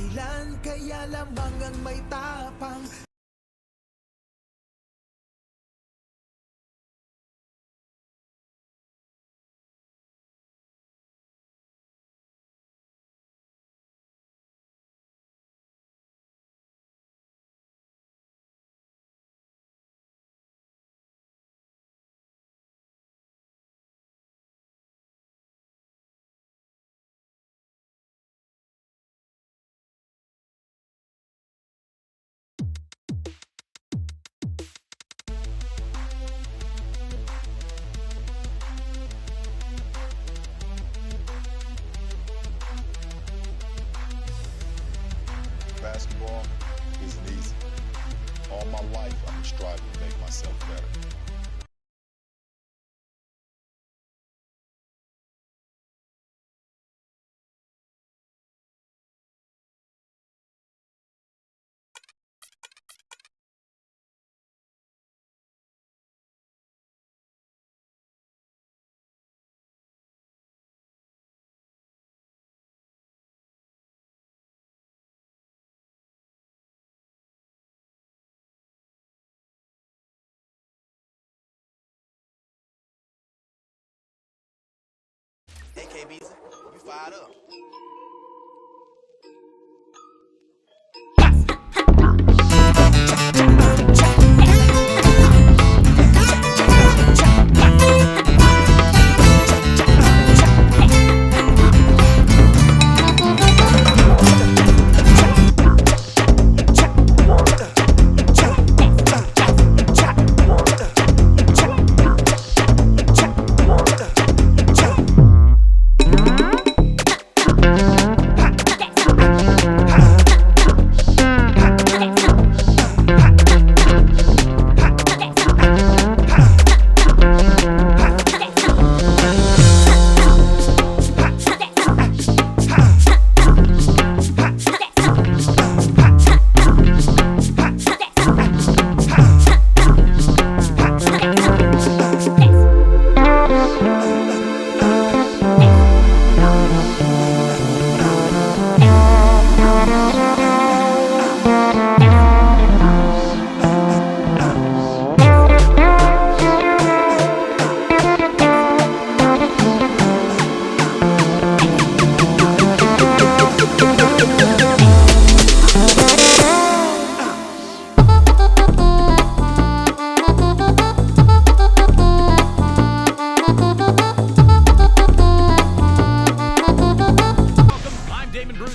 dahilan, kaya lamang ang may tapang. Basketball isn't easy. All my life, I've been striving to make myself better. Hey, KBZ, you fired up.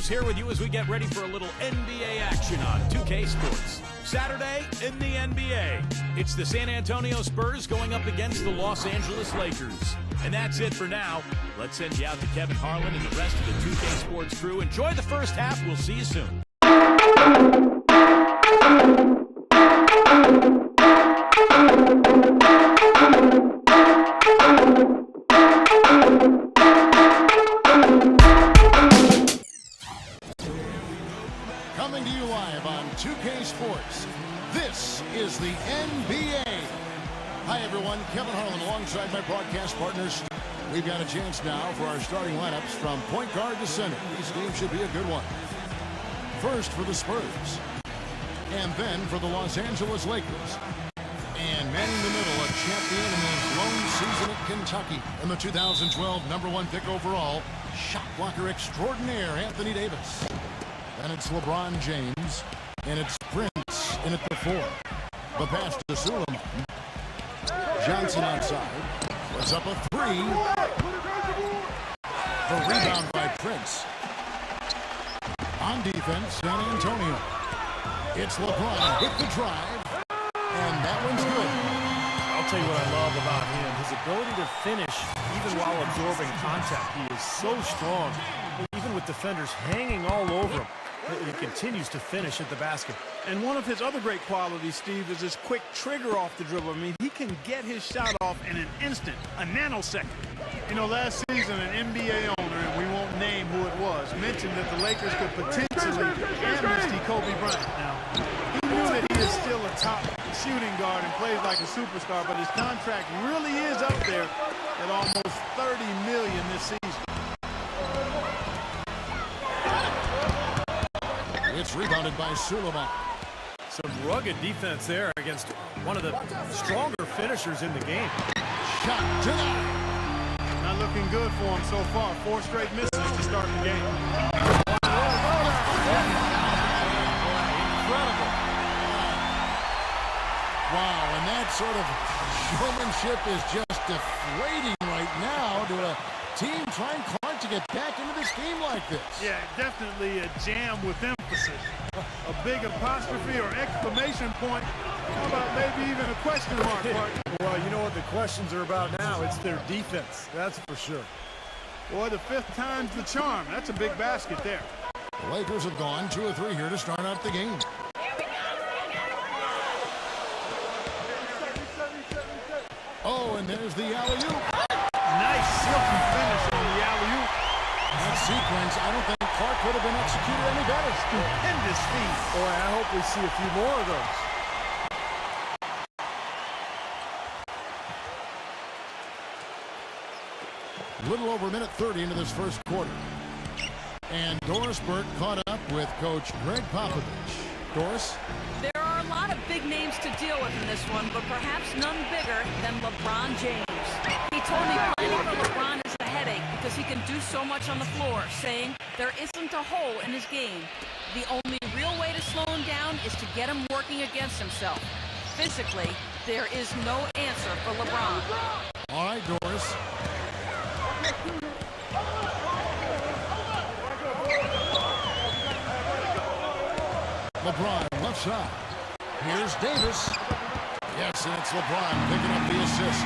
Here with you as we get ready for a little NBA action on 2K Sports. Saturday in the NBA, it's the San Antonio Spurs going up against the Los Angeles Lakers. And that's it for now. Let's send you out to Kevin Harlan and the rest of the 2K Sports crew. Enjoy the first half. We'll see you soon. Coming to you live on 2K Sports, this is the NBA. Hi everyone, Kevin Harlan alongside my broadcast partners. We've got a chance now for our starting lineups from point guard to center. This game should be a good one. First for the Spurs, and then for the Los Angeles Lakers. And manning the middle, a champion in his lone season at Kentucky. And the 2012 #1 pick overall, shot blocker extraordinaire Anthony Davis. And it's LeBron James, and it's Prince in at the 4. The pass to Suleiman. Johnson outside. Puts up a 3. The rebound by Prince. On defense, San Antonio. It's LeBron with the drive, and that one's good. I'll tell you what I love about him. His ability to finish even while absorbing contact. He is so strong, even with defenders hanging all over him. He continues to finish at the basket. And one of his other great qualities, Steve, is his quick trigger off the dribble. I mean, he can get his shot off in an instant, a nanosecond. You know, last season, an NBA owner, and we won't name who it was, mentioned that the Lakers could potentially amnesty Kobe Bryant. Now, he knew that he is still a top shooting guard and plays like a superstar, but his contract really is up there at almost $30 million this season. It's rebounded by Suleiman. Some rugged defense there against one of the stronger finishers in the game. Shot denied. Not looking good for him so far. 4 straight misses to start the game. Incredible. Wow, and that sort of showmanship is just deflating right now to a team trying hard to get back into this game like this. Yeah, definitely a jam with emphasis. A big apostrophe or exclamation point. How about maybe even a question mark, Mark? Well, you know what the questions are about now? It's their defense, that's for sure. Boy, the 5th time's the charm. That's a big basket there. The Lakers have gone 2 or 3 here to start out the game. Oh, and there's the alley-oop. Nice silky finish on the alley-oop. That sequence, I don't think Clark could have been executed any better. Stupendous feed. Boy, I hope we see a few more of those. A little over a minute 30 into this first quarter. And Doris Burke caught up with Coach Greg Popovich. Doris? There are a lot of big names to deal with in this one, but perhaps none bigger than LeBron James. He told me playing for LeBron is a headache because he can do so much on the floor, saying there isn't a hole in his game. The only real way to slow him down is to get him working against himself. Physically, there is no answer for LeBron. All right, Doris. LeBron, left side. Here's Davis. Yes, and it's LeBron picking up the assist.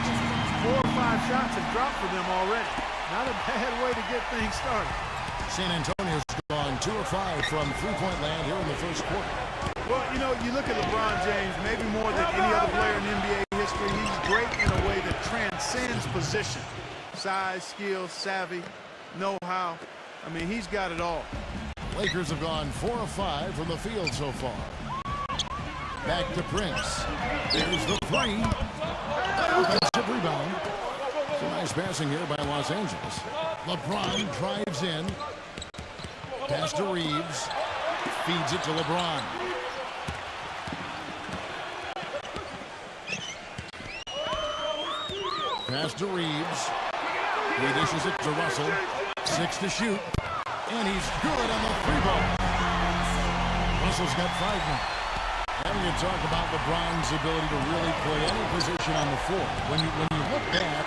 4 or 5 shots have dropped for them already. Not a bad way to get things started. San Antonio's gone 2 or 5 from three-point land here in the first quarter. Well, you know, you look at LeBron James, maybe more than any other player in NBA history, he's great in a way that transcends position. Size, skill, savvy, know-how. I mean, he's got it all. Lakers have gone 4 of 5 from the field so far. Back to Prince. There's the 3. Offensive rebound. Some nice passing here by Los Angeles. LeBron drives in. Pass to Reeves. Feeds it to LeBron. Pass to Reeves. He dishes it to Russell. 6 to shoot. And he's good on the 3-ball. Russell's got 5 now. Having to talk about LeBron's ability to really play any position on the floor. When you look back,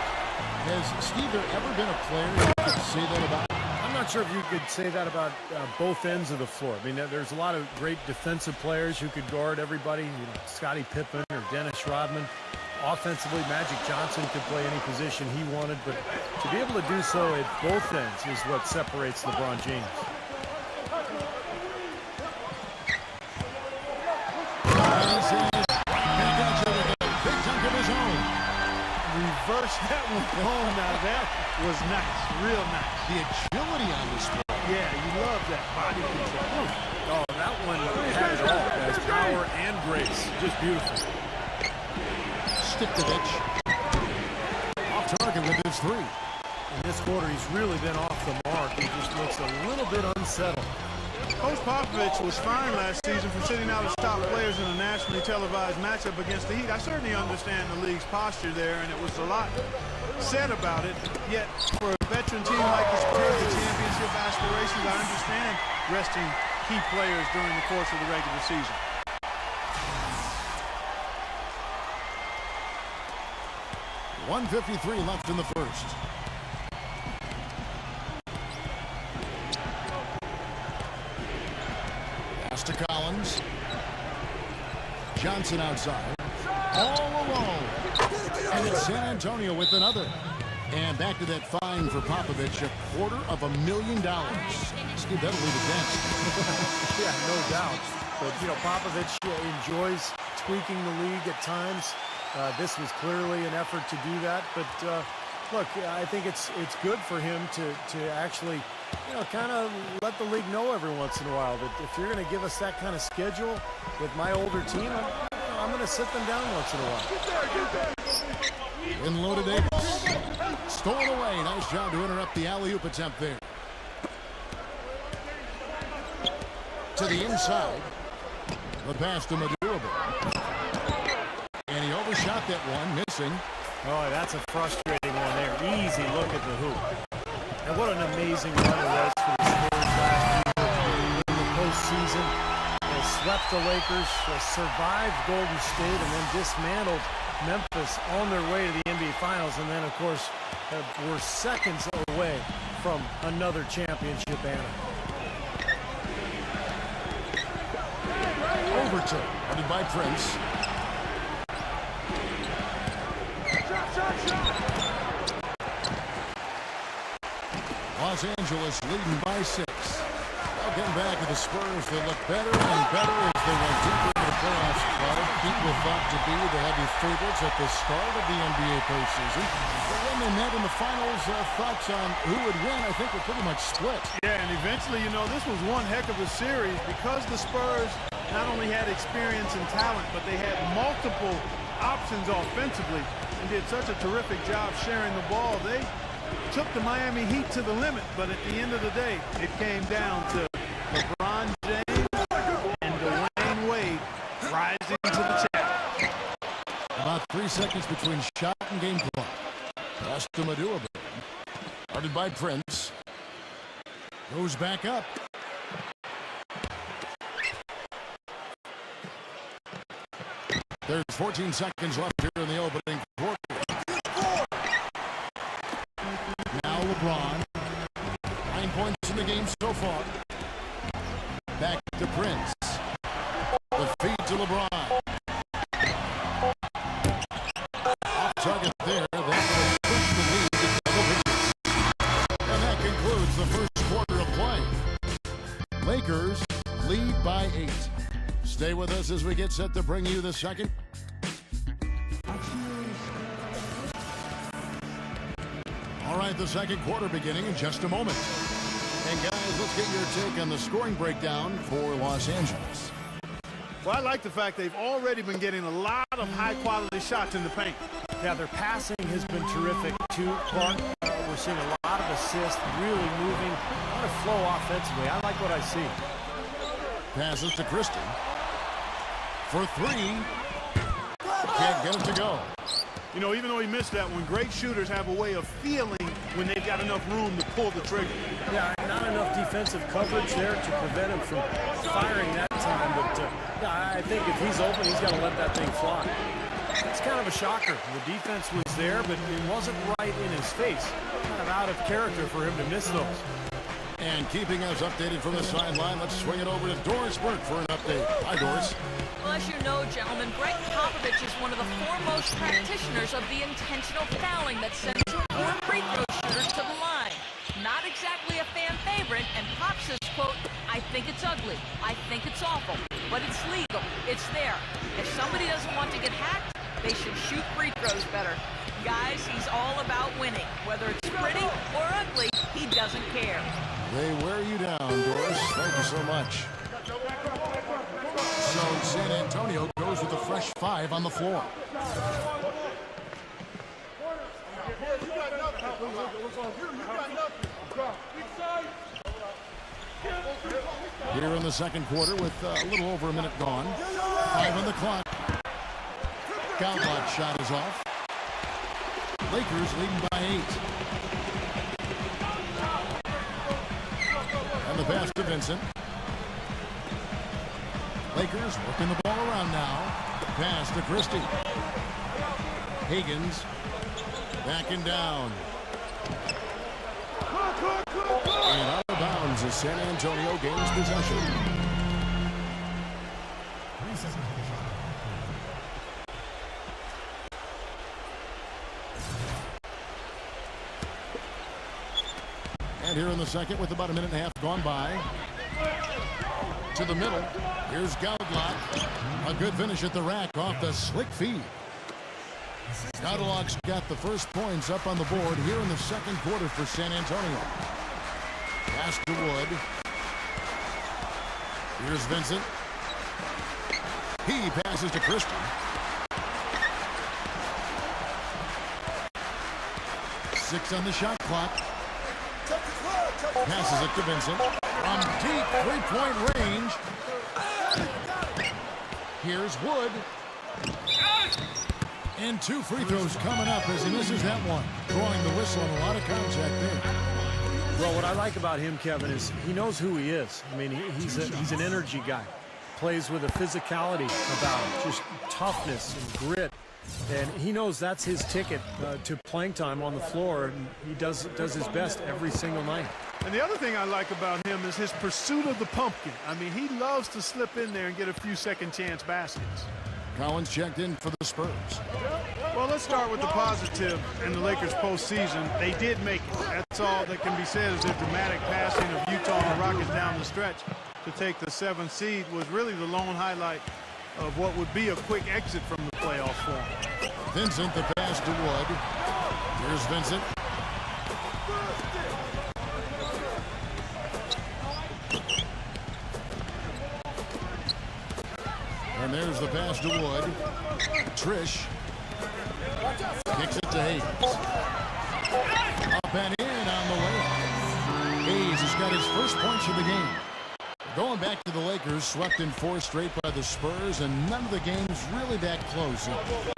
has Steve there ever been a player you could say that about? I'm not sure if you could say that about both ends of the floor. I mean, there's a lot of great defensive players who could guard everybody. You know, Scottie Pippen or Dennis Rodman. Offensively, Magic Johnson could play any position he wanted, but to be able to do so at both ends is what separates LeBron James. Reverse that one home. Now that was nice, real nice. The agility on this play. Yeah, you love that body control. Oh, that one had it all, guys. Power and grace. Just beautiful. Stiktovich. Off target with his 3. In this quarter, he's really been off the mark. He just looks a little bit unsettled. Coach Popovich was fine last season for sitting out his top players in a nationally televised matchup against the Heat. I certainly understand the league's posture there, and it was a lot said about it. Yet, for a veteran team like the Spurs with championship aspirations, I understand resting key players during the course of the regular season. .153 left in the first. Pass to Collins. Johnson outside. All alone. And it's San Antonio with another. And back to that fine for Popovich, $250,000. Steve, that'll leave it next. Yeah, no doubt. But, you know, Popovich enjoys tweaking the league at times. This was clearly an effort to do that. But, look, I think it's good for him to actually, you know, kind of let the league know every once in a while that if you're going to give us that kind of schedule with my older team, I'm going to sit them down once in a while. In low to Davis. Stolen away. Nice job to interrupt the alley-oop attempt there. to the inside. The pass to Madurable. And he overshot that one, missing. Oh, that's a frustrating one there. Easy look at the hoop. And what an amazing run it was for the Spurs last year in the postseason. They swept the Lakers, survived Golden State, and then dismantled Memphis on their way to the NBA Finals. And then, of course, were seconds away from another championship banner. Overton, headed by Prince. Los Angeles leading by 6. Now getting back to the Spurs, they look better and better as they went deeper into the playoffs. People thought to be the heavy favorites at the start of the NBA postseason. But when they met in the finals, thoughts on who would win, I think, were pretty much split. Yeah, and eventually, this was one heck of a series because the Spurs not only had experience and talent, but they had multiple options offensively and did such a terrific job sharing the ball. They took the Miami Heat to the limit, but at the end of the day, it came down to LeBron James and Dwayne Wade rising to the challenge. About 3 seconds between shot and game clock. Pass to Madurable. Guarded by Prince. Goes back up. There's 14 seconds left here in the opening quarter. Now LeBron. 9 points in the game so far. Back to Prince. The feed to LeBron. Off target there. That will push the lead to double digits. And that concludes the first quarter of play. Lakers lead by 8. Stay with us as we get set to bring you the second. All right, the second quarter beginning in just a moment. And guys, let's get your take on the scoring breakdown for Los Angeles. Well, I like the fact they've already been getting a lot of high-quality shots in the paint. Yeah, their passing has been terrific, too, Clark. We're seeing a lot of assists, really moving, a lot of flow offensively. I like what I see. Passes to Christie. For 3. Can't get it to go. Even though he missed that one, great shooters have a way of feeling when they've got enough room to pull the trigger. Yeah, not enough defensive coverage there to prevent him from firing that time. But yeah, I think if he's open, he's got to let that thing fly. It's kind of a shocker. The defense was there, but it wasn't right in his face. Kind of out of character for him to miss those. And keeping us updated from the sideline, let's swing it over to Doris Burke for an update. Hi, Doris. Well, as you know, gentlemen, Greg Popovich is one of the foremost practitioners of the intentional fouling that sends more free throw shooters to the line. Not exactly a fan favorite, and Pop says, quote, "I think it's ugly. I think it's awful. But it's legal. It's there. If somebody doesn't want to get hacked, they should shoot free throws better." Guys, he's all about winning. Whether it's pretty or ugly, he doesn't care. They wear you down, Doris. Thank you so much. So San Antonio goes with a fresh 5 on the floor. Here in the second quarter with a little over a minute gone. 5 on the clock. Gauntlet shot is off. Lakers leading by 8. And the pass to Vincent. Lakers working the ball around now. Pass to Christie. Higgins backing down. And out of bounds as San Antonio gains possession. And here in the second with about a minute and a half gone by. To the middle. Here's Gaudlock. A good finish at the rack off the slick feed. Gaudlock's got the first points up on the board here in the second quarter for San Antonio. Pass to Wood. Here's Vincent. He passes to Christie. 6 on the shot clock. Passes it to Vincent. From deep three-point range. Here's Wood. And 2 free throws coming up as he misses that one. Drawing the whistle and a lot of contact there. Well, what I like about him, Kevin, is he knows who he is. I mean, he's an energy guy. Plays with a physicality about him, just toughness and grit. And he knows that's his ticket to playing time on the floor, and he does his best every single night. And the other thing I like about him is his pursuit of the pumpkin. I mean, he loves to slip in there and get a few second chance baskets. Collins checked in for the Spurs. Well, let's start with the positive in the Lakers postseason. They did make it. That's all that can be said is their dramatic passing of Utah and the Rockets down the stretch to take the 7th seed was really the lone highlight of what would be a quick exit from the playoff form. Vincent, the pass to Wood. Here's Vincent. And there's the pass to Wood. Trish kicks it to Hayes. Up and in on the way. Hayes has got his first points of the game. Going back to the Lakers, swept in 4 straight by the Spurs, and none of the games really that close.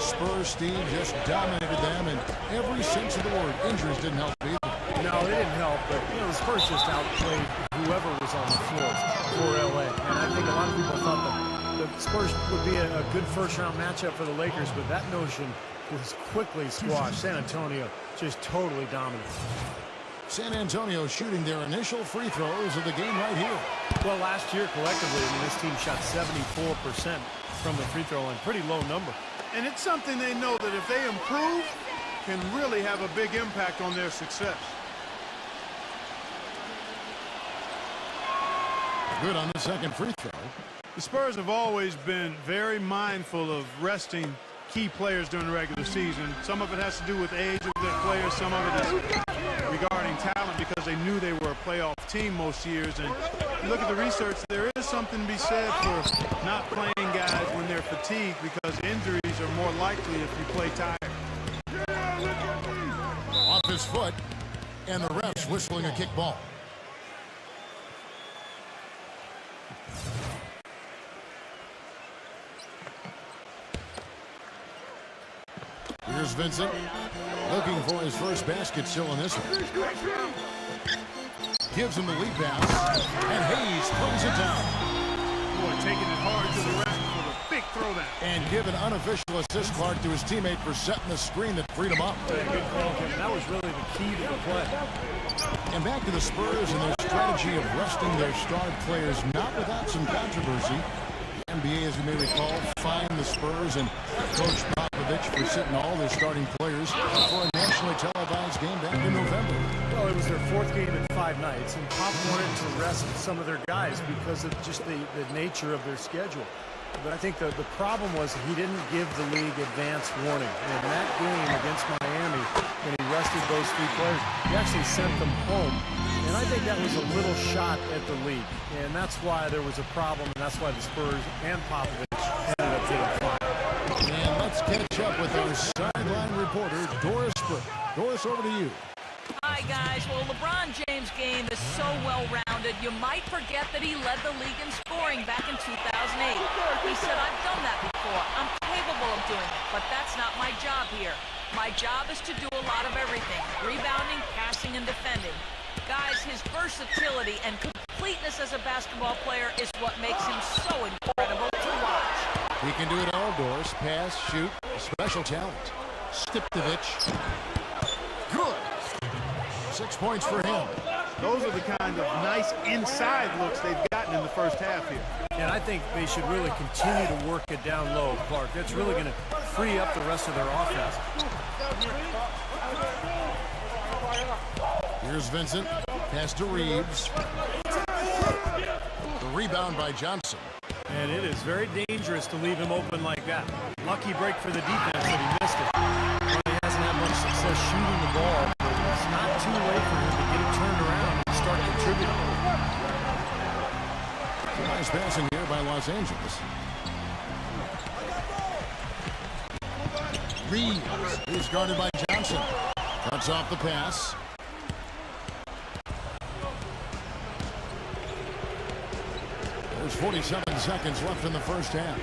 Spurs, Steve, just dominated them in every sense of the word. Injuries didn't help either. No, they didn't help, but the Spurs just outplayed whoever was on the floor for LA. And I think a lot of people thought that the Spurs would be a good first-round matchup for the Lakers, but that notion was quickly squashed. San Antonio just totally dominant. San Antonio shooting their initial free throws of the game right here. Well, last year collectively, this team shot 74% from the free throw line. Pretty low number. And it's something they know that if they improve, can really have a big impact on their success. Good on the second free throw. The Spurs have always been very mindful of resting key players during the regular season. Some of it has to do with age of their players. Some of it is regarding talent because they knew they were a playoff team most years. And look at the research. There is something to be said for not playing guys when they're fatigued because injuries are more likely if you play tired. Off his foot, and the refs whistling a kick ball. Here's Vincent, looking for his first basket still in this one. Gives him the lead pass, and Hayes throws it down. Boy, taking it hard to the rack for the big throwdown. And give an unofficial assist, Clark, to his teammate for setting the screen that freed him up. Good call, Kevin. That was really the key to the play. And back to the Spurs and their strategy of resting their star players, not without some controversy. NBA, as you may recall, fined the Spurs and Coach Popovich for sitting all their starting players for a nationally televised game back in November. Well, it was their 4th game in 5 nights, and Pop wanted to rest some of their guys because of just the nature of their schedule. But I think the problem was he didn't give the league advance warning. And in that game against Miami, when he rested those 3 players, he actually sent them home. And I think that was a little shot at the league. And that's why there was a problem, and that's why the Spurs and Popovich ended up getting fined. And let's catch up with our sideline reporter, Doris Burke. Doris, over to you. Hi, guys. Well, LeBron James' game is so well-rounded, you might forget that he led the league in scoring back in 2008. He said, I've done that before. I'm capable of doing it, but that's not my job here. My job is to do a lot of everything, rebounding, passing, and defending. Guys, his versatility and completeness as a basketball player is what makes him so incredible to watch. He can do it all, Doris. Pass, shoot, special talent. Stiptovich. Good. 6 points for him. Those are the kind of nice inside looks they've gotten in the first half here. And I think they should really continue to work it down low, Clark. That's really going to free up the rest of their offense. Here's Vincent. Pass to Reeves. The rebound by Johnson. And it is very dangerous to leave him open like that. Lucky break for the defense that he missed it. Well, he hasn't had much success shooting the ball, but it's not too late for him to get it turned around and start contributing. Nice passing here by Los Angeles. Reeves is guarded by Johnson. Cuts off the pass. There's 47 seconds left in the first half.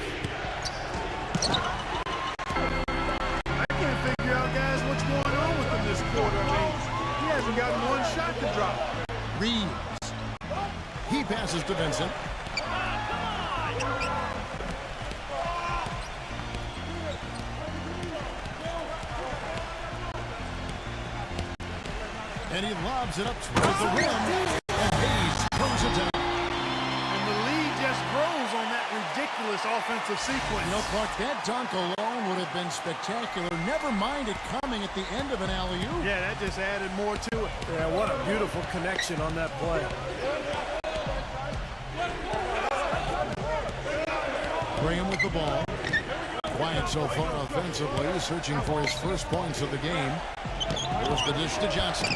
I can't figure out, guys, what's going on with him this quarter. I mean, he hasn't gotten one shot to drop. Reeves. He passes to Vincent. And he lobs it up towards the rim. And Hayes throws it down. And the lead just grows on that ridiculous offensive sequence. You know, Clark, that dunk alone would have been spectacular. Never mind it coming at the end of an alley-oop. Yeah, that just added more to it. Yeah, what a beautiful connection on that play. Graham with the ball. Quiet so far offensively, searching for his first points of the game. There's the dish to Johnson.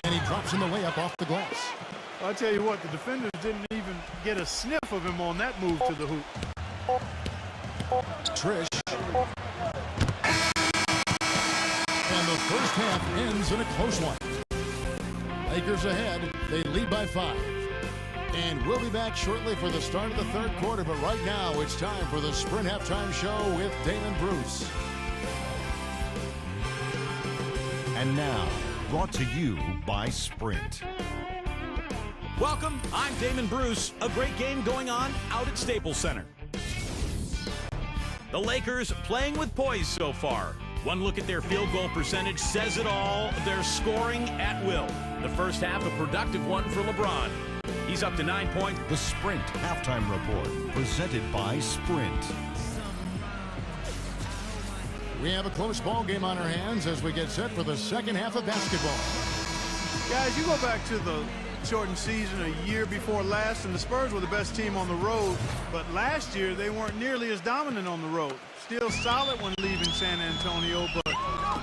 And he drops in the layup off the glass. I'll tell you what, the defenders didn't even get a sniff of him on that move to the hoop. Trish. And the first half ends in a close one. Lakers ahead. They lead by 5. And we'll be back shortly for the start of the third quarter. But right now, it's time for the Sprint Halftime Show with Damon Bruce. And now, brought to you by Sprint. Welcome, I'm Damon Bruce. A great game going on out at Staples Center. The Lakers playing with poise so far. One look at their field goal percentage says it all. They're scoring at will. The first half, a productive one for LeBron. He's up to 9 points. The Sprint Halftime Report, presented by Sprint. We have a close ball game on our hands as we get set for the second half of basketball. Guys, you go back to the shortened season a year before last, and the Spurs were the best team on the road. But last year, they weren't nearly as dominant on the road. Still solid when leaving San Antonio, but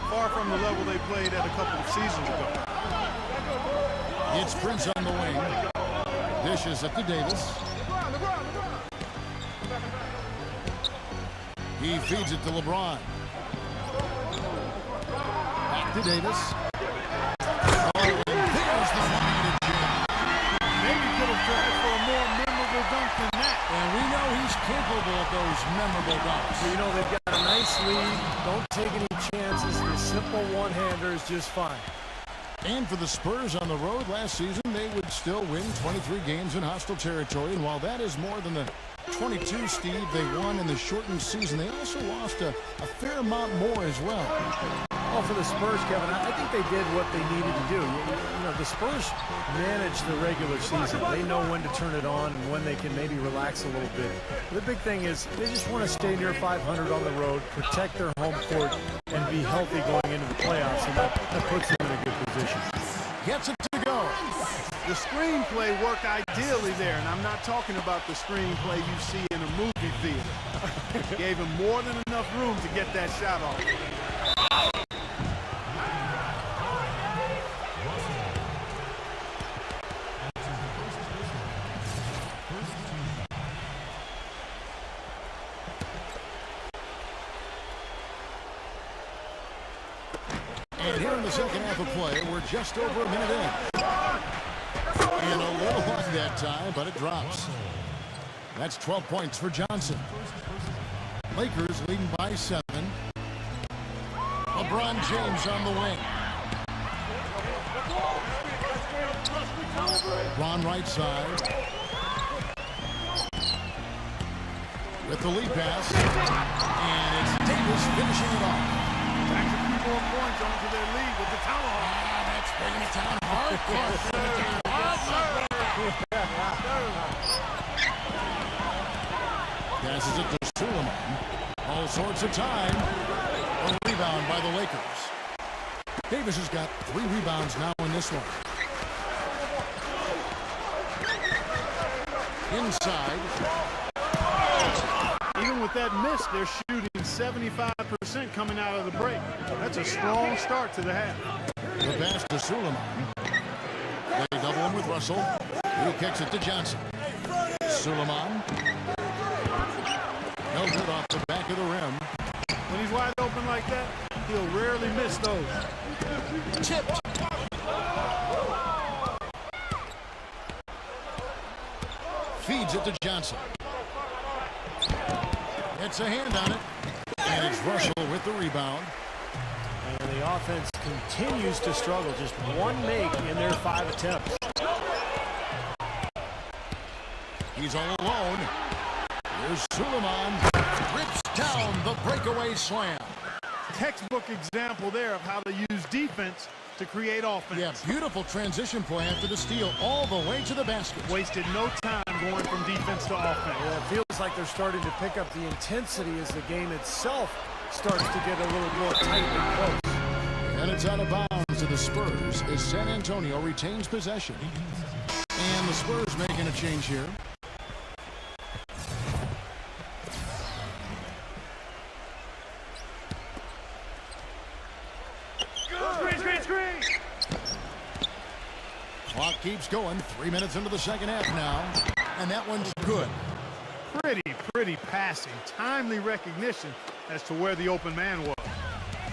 far from the level they played at a couple of seasons ago. It's Prince on the wing. Dishes it to Davis. He feeds it to LeBron. Back to Davis. Oh, and there's the line to Jim. Maybe could have tried for a more memorable dunk than that. And we know he's capable of those memorable dunks. You know, they've got a nice lead. Don't take any chances. The simple one-hander is just fine. And for the Spurs on the road last season, they would still win 23 games in hostile territory. And while that is more than the 22, Steve, they won in the shortened season, they also lost a fair amount more as well. Well, for the Spurs, Kevin, I think they did what they needed to do. You know, the Spurs manage the regular season. They know when to turn it on and when they can maybe relax a little bit. The big thing is they just want to stay near 500 on the road, protect their home court, and be healthy going into the playoffs, and that puts them in a good position. Gets it to go. The screenplay worked ideally there, and I'm not talking about the screenplay you see in a movie theater. Gave him more than enough room to get that shot off. And here in the second half of play, we're just over a minute in. And a little luck that time, but it drops. That's 12 points for Johnson. Lakers leading by 7. LeBron James on the wing. LeBron right side. With the lead pass. And it's Davis finishing it off. Back a few more points onto their lead with the tomahawk. That's bringing it down hardcore. Passes it to Suleiman. All sorts of time. A rebound by the Lakers. Davis has got 3 rebounds now in this one. Inside. Even with that miss, they're shooting 75% coming out of the break. That's a strong start to the half. The pass to Suleiman. They double him with Russell. He kicks it to Johnson. Suleiman. No good off the back of the rim. When he's wide open like that, he'll rarely miss those. Tipped. feeds it to Johnson. It's a hand on it. And it's Russell with the rebound. And the offense continues to struggle. Just one make in their 5 attempts. He's all alone. Here's Suleiman. Rips down the breakaway slam. Textbook example there of how to use defense to create offense. Yeah, beautiful transition play after the steal all the way to the basket. Wasted no time going from defense to offense. Yeah, it feels like they're starting to pick up the intensity as the game itself starts to get a little more tight and close. And it's out of bounds to the Spurs as San Antonio retains possession. And the Spurs making a change here. Clock keeps going. 3 minutes into the second half now. And that one's good. Pretty passing. Timely recognition as to where the open man was.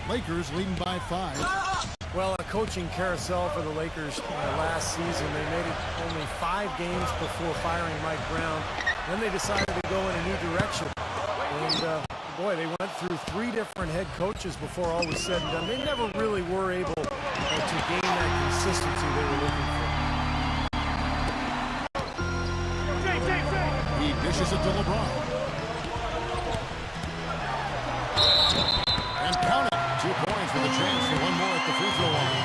Lakers leading by 5. Well, a coaching carousel for the Lakers last season. They made it only 5 games before firing Mike Brown. Then they decided to go in a new direction. And, boy, they went through 3 different head coaches before all was said and done. They never really were able to gain that consistency they were looking for. He dishes it to LeBron. And count it. 2 points with a chance for one more at the free throw line.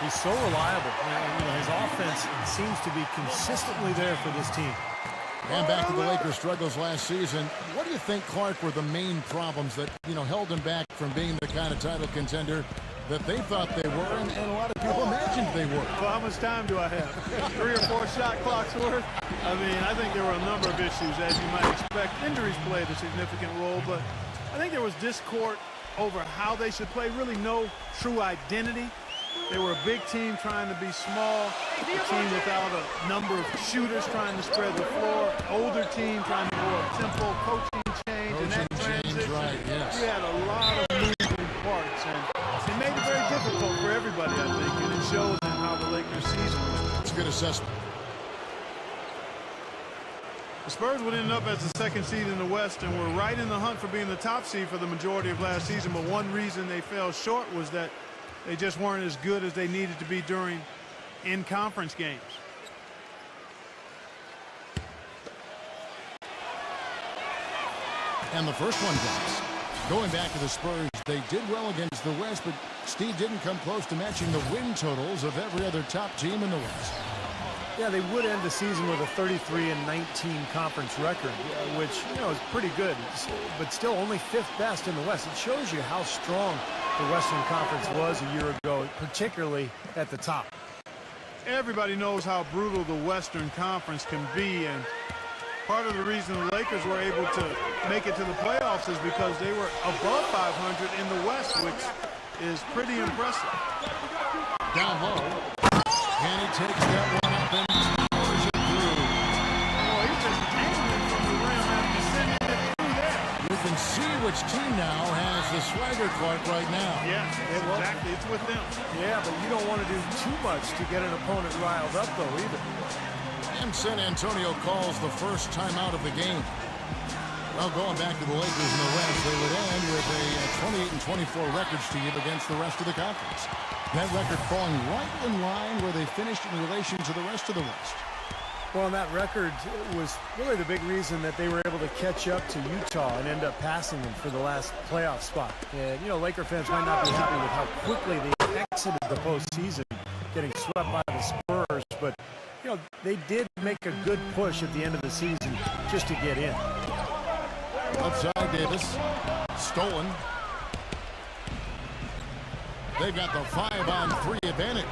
He's so reliable. His offense seems to be consistently there for this team. And back to the Lakers' struggles last season. What do you think, Clark, were the main problems that, held them back from being the kind of title contender that they thought they were and a lot of people imagined they were? Well, how much time do I have? 3 or 4 shot clocks worth? I think there were a number of issues, as you might expect. Injuries played a significant role, but I think there was discord over how they should play. Really no true identity. They were a big team trying to be small, a team without a number of shooters trying to spread the floor, older team trying to go up-tempo, coaching change, and that transition. Right, yes. We had a lot of moving parts, and it made it very difficult for everybody, I think, and it shows in how the Lakers' season was. That's a good assessment. The Spurs would end up as the 2nd seed in the West and were right in the hunt for being the top seed for the majority of last season, but one reason they fell short was that they just weren't as good as they needed to be during in-conference games. And the first one drops. Going back to the Spurs, they did well against the West, but Steve didn't come close to matching the win totals of every other top team in the West. Yeah, they would end the season with a 33-19 conference record, which, is pretty good, but still only 5th best in the West. It shows you how strong the Western Conference was a year ago, particularly at the top. Everybody knows how brutal the Western Conference can be, and part of the reason the Lakers were able to make it to the playoffs is because they were above 500 in the West, which is pretty impressive. Down low, and he takes that one up and powers it through. Oh, he's just angling from the rim after sending it through there. You can see which team now has the swagger, Clark, right now. Yeah, exactly. It's with them. Yeah, but you don't want to do too much to get an opponent riled up, though, either. And San Antonio calls the first timeout of the game. Well, going back to the Lakers in the West, they would end with a 28-24 record, Steve, against the rest of the conference. That record falling right in line where they finished in relation to the rest of the West. Well, and that record was really the big reason that they were able to catch up to Utah and end up passing them for the last playoff spot. And, Laker fans might not be happy with how quickly they exited the postseason, getting swept by the Spurs, but, they did make a good push at the end of the season just to get in. Outside Davis, stolen. They've got the 5-on-3 advantage.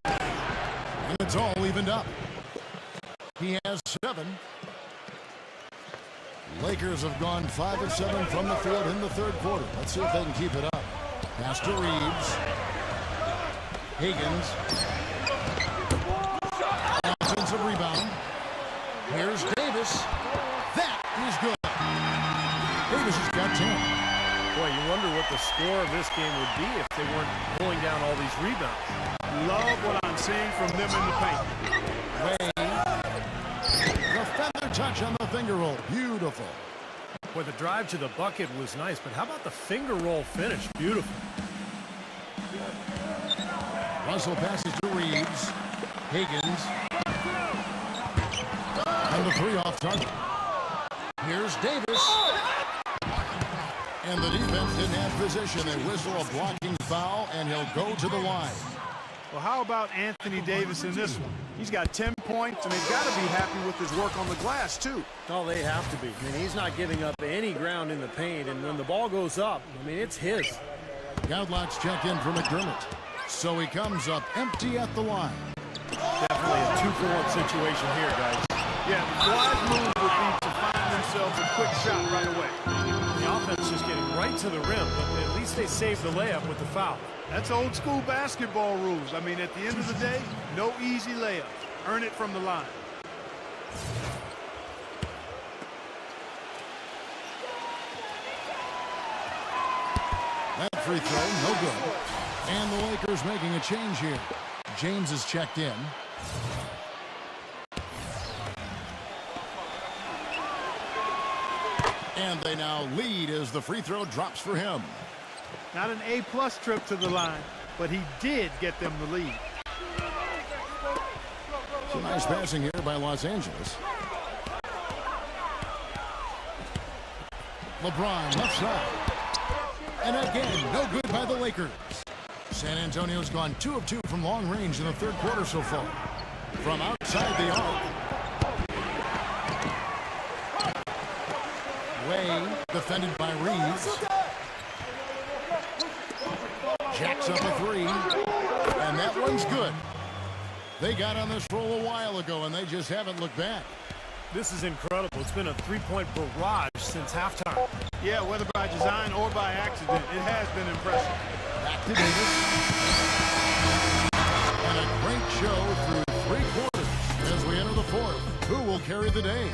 And it's all evened up. He has 7. Lakers have gone 5 of 7 from the field in the 3rd quarter. Let's see if they can keep it up. Pass to Reeves. Higgins. Offensive rebound. Here's Davis. That is good. Davis has got 10. Boy, you wonder what the score of this game would be if they weren't pulling down all these rebounds. Love what I'm seeing from them in the paint. Way touch on the finger roll. Beautiful. Boy, the drive to the bucket was nice, but how about the finger roll finish? Beautiful. Russell passes to Reeves. Higgins. And the three off target. Here's Davis. And the defense didn't have position. They whistle a blocking foul, and he'll go to the line. Well, how about Anthony Davis in this one? He's got 10 points, and they've got to be happy with his work on the glass, too. Oh, they have to be. I mean, he's not giving up any ground in the paint, and when the ball goes up, I mean, it's his. Goutlot's check in for McDermott. So he comes up empty at the line. Definitely a 2-for-1 situation here, guys. Yeah, the wise move would be to find themselves a quick shot right away. The offense just getting right to the rim, but at least they saved the layup with the foul. That's old school basketball rules. I mean, at the end of the day, no easy layup. Earn it from the line. That free throw, no good. And the Lakers making a change here. James is checked in. And they now lead as the free throw drops for him. Not an A-plus trip to the line, but he did get them the lead. Some nice passing here by Los Angeles. LeBron left side. And again, no good by the Lakers. San Antonio's gone 2 of 2 from long range in the third quarter so far. From outside the arc. Way defended by Reeves. Jacks up a three. And that one's good. They got on this roll a while ago, and they just haven't looked back. This is incredible. It's been a three-point barrage since halftime. Yeah, whether by design or by accident, it has been impressive. Back to Davis. And a great show through 3 quarters as we enter the fourth. Who will carry the day?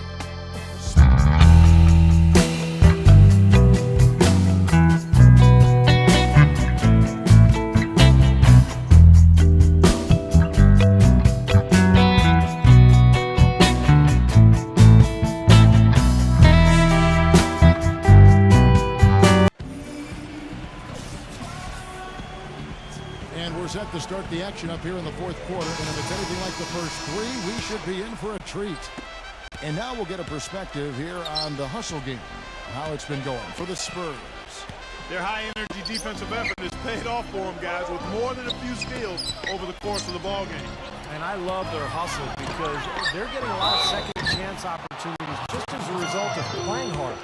Set to start the action up here in the fourth quarter, and if it's anything like the first 3, we should be in for a treat. And now we'll get a perspective here on the hustle game, how it's been going for the Spurs. Their high-energy defensive effort has paid off for them, guys, with more than a few steals over the course of the ball game. And I love their hustle because they're getting a lot of second-chance opportunities just as a result of playing hard.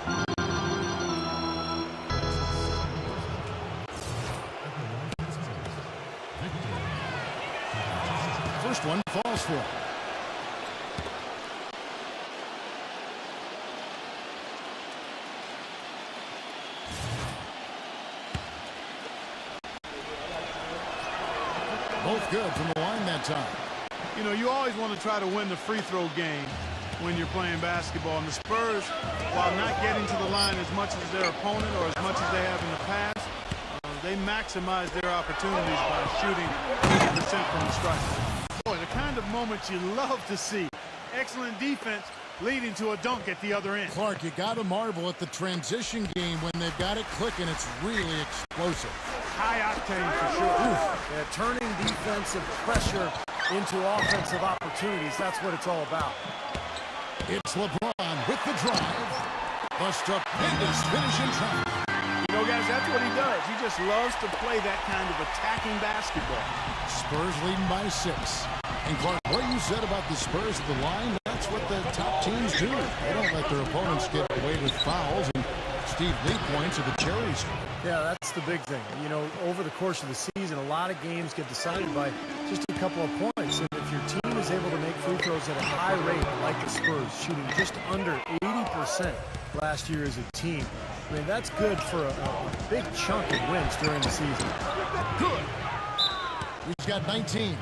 First one falls for him. Both good from the line that time. You know, you always want to try to win the free throw game when you're playing basketball. And the Spurs, while not getting to the line as much as their opponent or as much as they have in the past, they maximize their opportunities by shooting 80% from the stripe. Boy, the kind of moments you love to see. Excellent defense leading to a dunk at the other end. Clark, you got to marvel at the transition game when they've got it clicking. It's really explosive. High octane for sure. Yeah, turning defensive pressure into offensive opportunities. That's what it's all about. It's LeBron with the drive. The stupendous finish in traffic. You know, guys, that's what he does. He just loves to play that kind of attacking basketball. Spurs leading by 6. And Clark, what you said about the Spurs at the line, that's what the top teams do. They don't let their opponents get away with fouls. And Steve Lee points at the charity stripe. Yeah, that's the big thing. You know, over the course of the season, a lot of games get decided by just a couple of points. And if your team is able to make free throws at a high rate, like the Spurs, shooting just under 80% last year as a team, I mean, that's good for a big chunk of wins during the season. Good. He's got 19.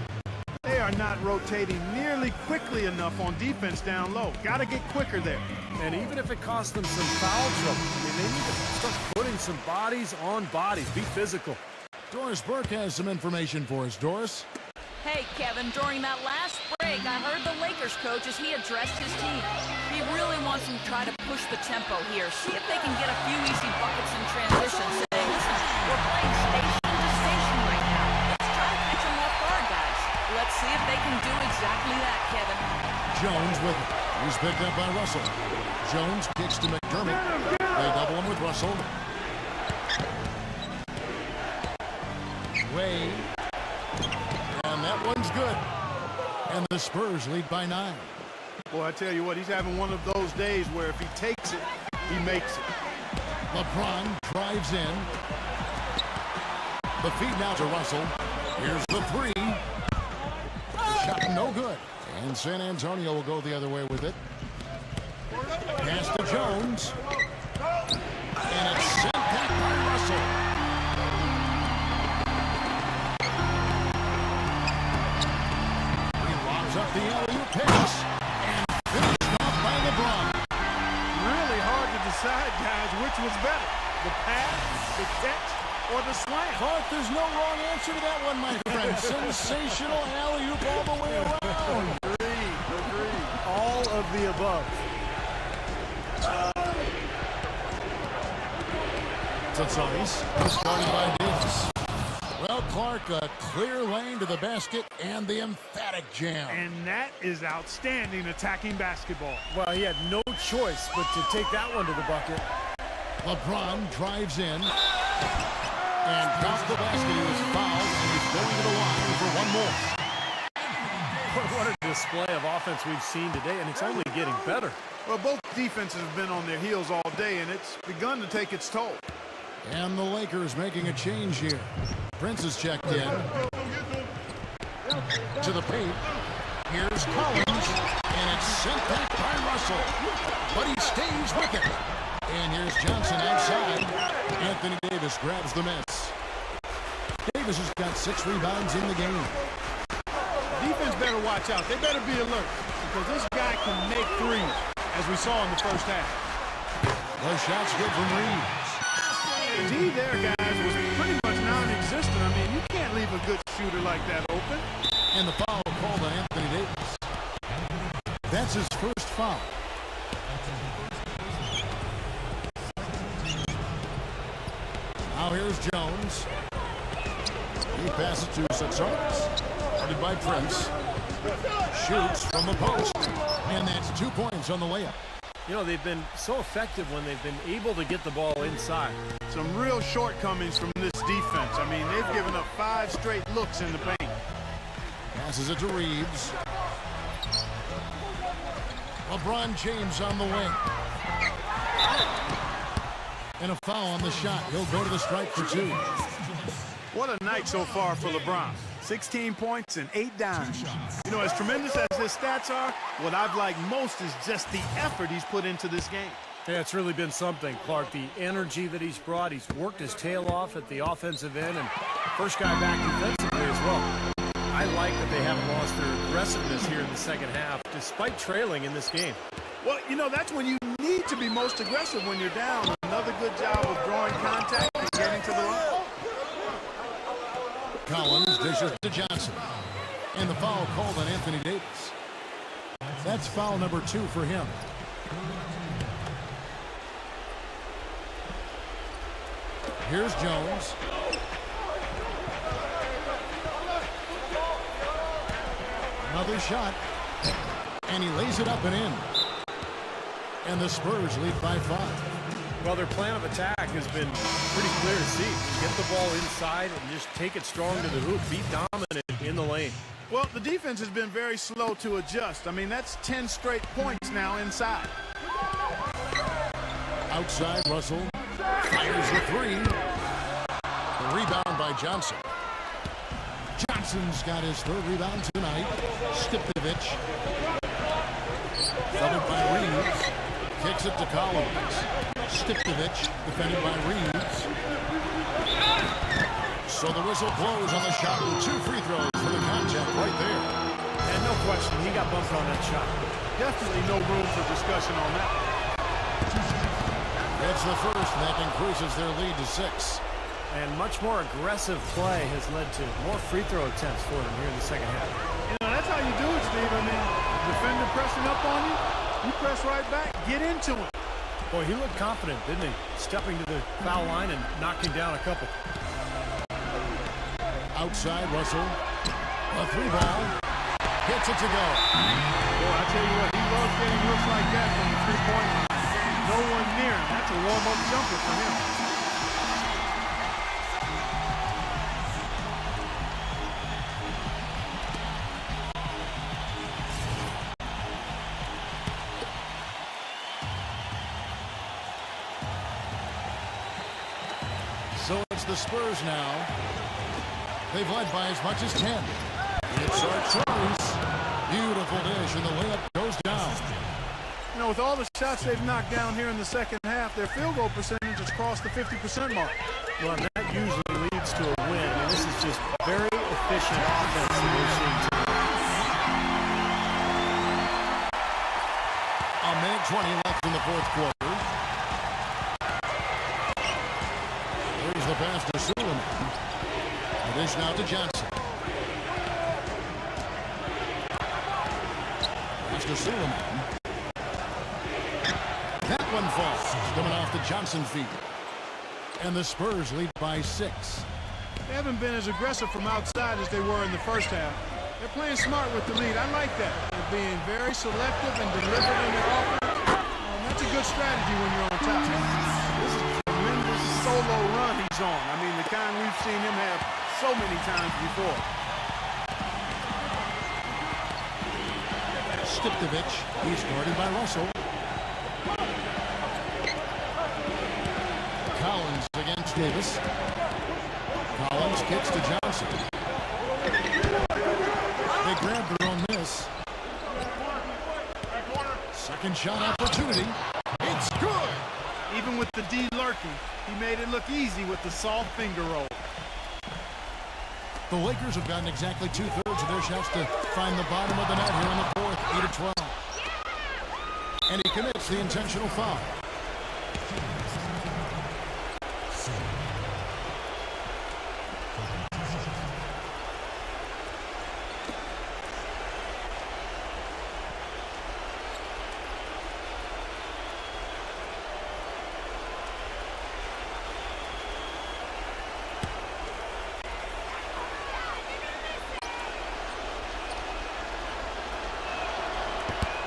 They are not rotating nearly quickly enough on defense down low. Got to get quicker there. And even if it costs them some foul trouble, I mean, they need to start putting some bodies on bodies. Be physical. Doris Burke has some information for us. Doris? Hey, Kevin, during that last break, I heard the Lakers coach as he addressed his team. He really wants them to try to push the tempo here. See if they can get a few easy buckets in transition, saying, listen, we're playing station to station right now. Let's try to catch them off guard, guys. Let's see if they can do exactly that, Kevin. Jones with it. He's picked up by Russell. Jones kicks to McDermott. They double him with Russell. Ray. And that one's good. And the Spurs lead by 9. Boy, I tell you what, he's having one of those days where if he takes it, he makes it. LeBron drives in. The feed now to Russell. Here's the three. The shot no good. And San Antonio will go the other way with it. Pass to Jones. And it's sent back by Russell. He lobs up the alley-oop pass. And finished off by LeBron. Really hard to decide, guys, which was better. The pass, the catch, or the slam. Clark, there's no wrong answer to that one, my friend. Sensational alley-oop all the way around. Agreed. All of the above. Tsatsounis, started by Davis. Well, Clark, a clear lane to the basket and the emphatic jam. And that is outstanding attacking basketball. Well, he had no choice but to take that one to the bucket. LeBron drives in and counts the basket. He was fouled, and he's going to the line for one more. What a display of offense we've seen today, and it's only getting better. Well, both defenses have been on their heels all day, and it's begun to take its toll. And the Lakers making a change here. Prince is checked in. To the paint. Here's Collins. And it's sent back by Russell. But he stays with it. And here's Johnson outside. Anthony Davis grabs the miss. Davis has got 6 rebounds in the game. Defense better watch out. They better be alert because this guy can make threes, as we saw in the first half. The shot's good from Reeves. The D there, guys, was pretty much non-existent. I mean, you can't leave a good shooter like that open. And the foul called on Anthony Davis. That's his first foul. Now here's Jones. He passes to Tsatsounis. Guarded by Prince. Shoots from the post. And that's 2 points on the layup. You know, they've been so effective when they've been able to get the ball inside. Some real shortcomings from this defense. I mean, they've given up 5 straight looks in the paint. Passes it to Reeves. LeBron James on the wing. And a foul on the shot. He'll go to the stripe for 2. What a night so far for LeBron. 16 points and 8 dimes. You know, as tremendous as his stats are, what I've liked most is just the effort he's put into this game. Yeah, it's really been something, Clark. The energy that he's brought. He's worked his tail off at the offensive end and first guy back defensively as well. I like that they haven't lost their aggressiveness here in the second half, despite trailing in this game. Well, you know, that's when you need to be most aggressive when you're down. Another good job of drawing contact and getting to the line. Collins dishes to Johnson. And the foul called on Anthony Davis. That's foul number 2 for him. Here's Jones. Another shot. And he lays it up and in. And the Spurs lead by 5. Well, their plan of attack has been pretty clear to see. Get the ball inside and just take it strong to the hoop. Be dominant in the lane. Well, the defense has been very slow to adjust. I mean, that's 10 straight points now inside. Outside, Russell fires the 3. The rebound by Johnson. Johnson's got his 3rd rebound tonight. Stipovich. Covered by Reeves. Kicks it to Collins. Stipovich defended by Reeves. So the whistle blows on the shot with 2 free throws for the contact right there. And no question, he got bumped on that shot. Definitely no room for discussion on that. That's the first, and that increases their lead to 6. And much more aggressive play has led to more free throw attempts for them here in the second half. You know, that's how you do it, Steve. I mean, defender pressing up on you, You press right back, get into him. Boy, he looked confident, didn't he? Stepping to the foul line and knocking down a couple. Outside, Russell. A three ball. Gets it to go. Boy, I tell you what, he loves getting looks like that from the three-point line. No one near him. That's a warm-up jumper for him. So it's the Spurs now. They've led by as much as 10. It's Arturis. Beautiful dish, and the layup goes down. You know, with all the shots they've knocked down here in the second half, their field goal percentage has crossed the 50% mark. Well, and that usually leads to a win. I mean, this is just very efficient offense that we're seeing tonight. A minute 20 left in the fourth quarter. There's the pass to Suleiman. The dish now to Johnson. Pass to Suleiman. That one falls. Coming off the Johnson feet. And the Spurs lead by 6. They haven't been as aggressive from outside as they were in the first half. They're playing smart with the lead. I like that. They're being very selective and deliberate in their offense. That's a good strategy when you're on top. This is a tremendous solo run he's on. I mean, the kind we've seen him have so many times before. Stiptovich. He's guarded by Russell. Collins against Davis. Collins kicks to Johnson. They grab their own miss. Second shot opportunity. It's good. Even with the D lurking, he made it look easy with the soft finger roll. The Lakers have gotten exactly 2/3 of their shots to find the bottom of the net here in the fourth, 8-12. And he commits the intentional foul.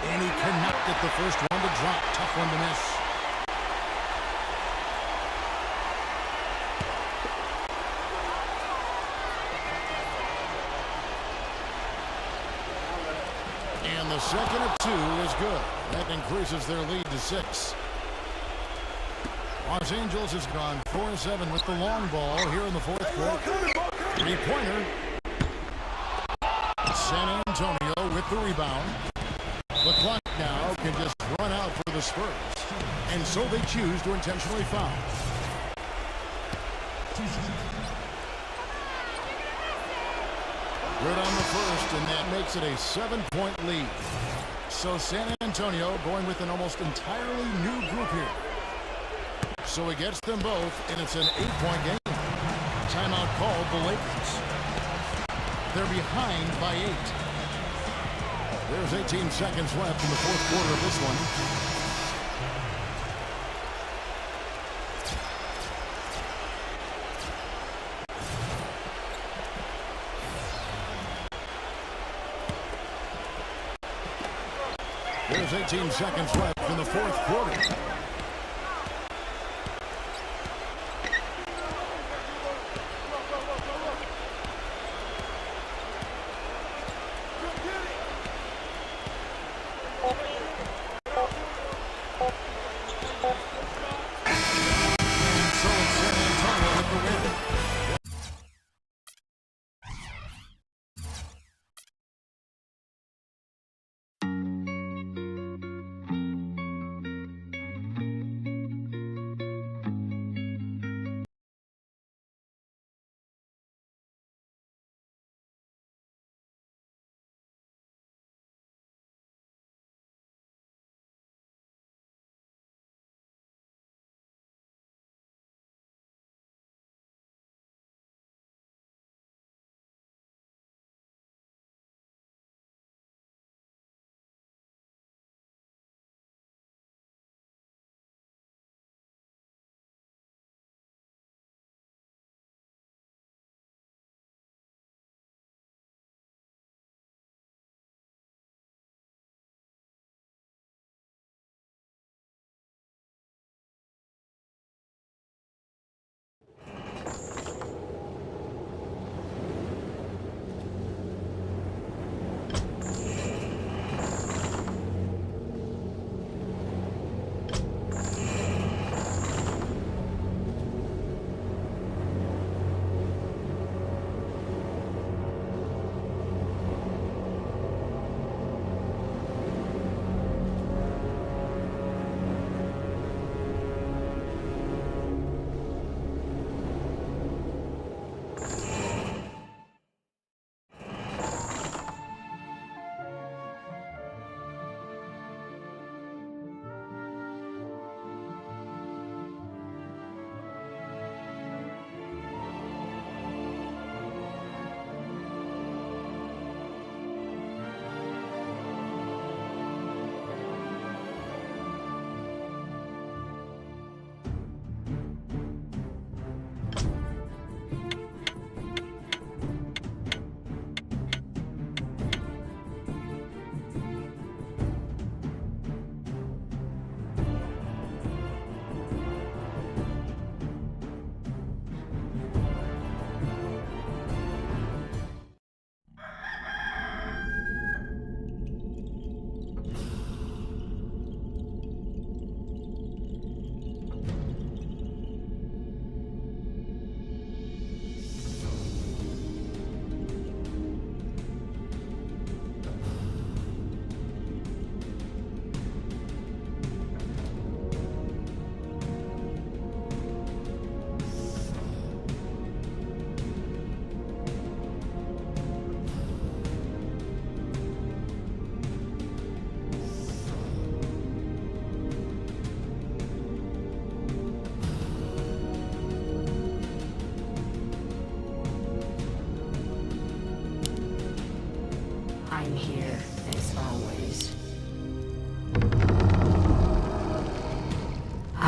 And he connected the first one to drop. Tough one to miss. And the second of 2 is good. That increases their lead to 6. Los Angeles has gone 4-7 with the long ball here in the fourth quarter. Three-pointer. San Antonio with the rebound. The clock now can just run out for the Spurs. And so they choose to intentionally foul. Good on the first, and that makes it a 7-point lead. So San Antonio going with an almost entirely new group here. So he gets them both, and it's an 8-point game. Timeout called the Lakers. They're behind by 8. There's 18 seconds left in the fourth quarter of this one. There's 18 seconds left in the fourth quarter.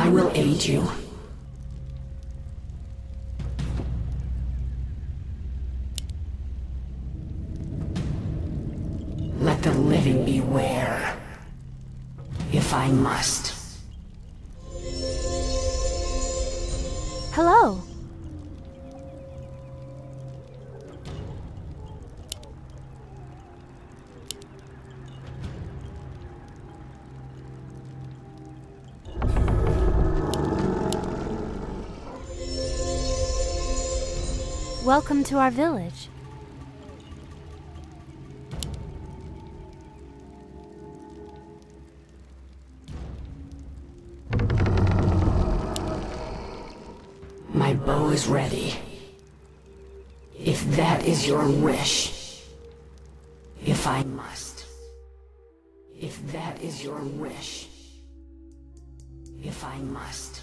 I will aid you. Let the living beware, if I must. Hello. Welcome to our village. My bow is ready. If that is your wish, if I must. If that is your wish, if I must.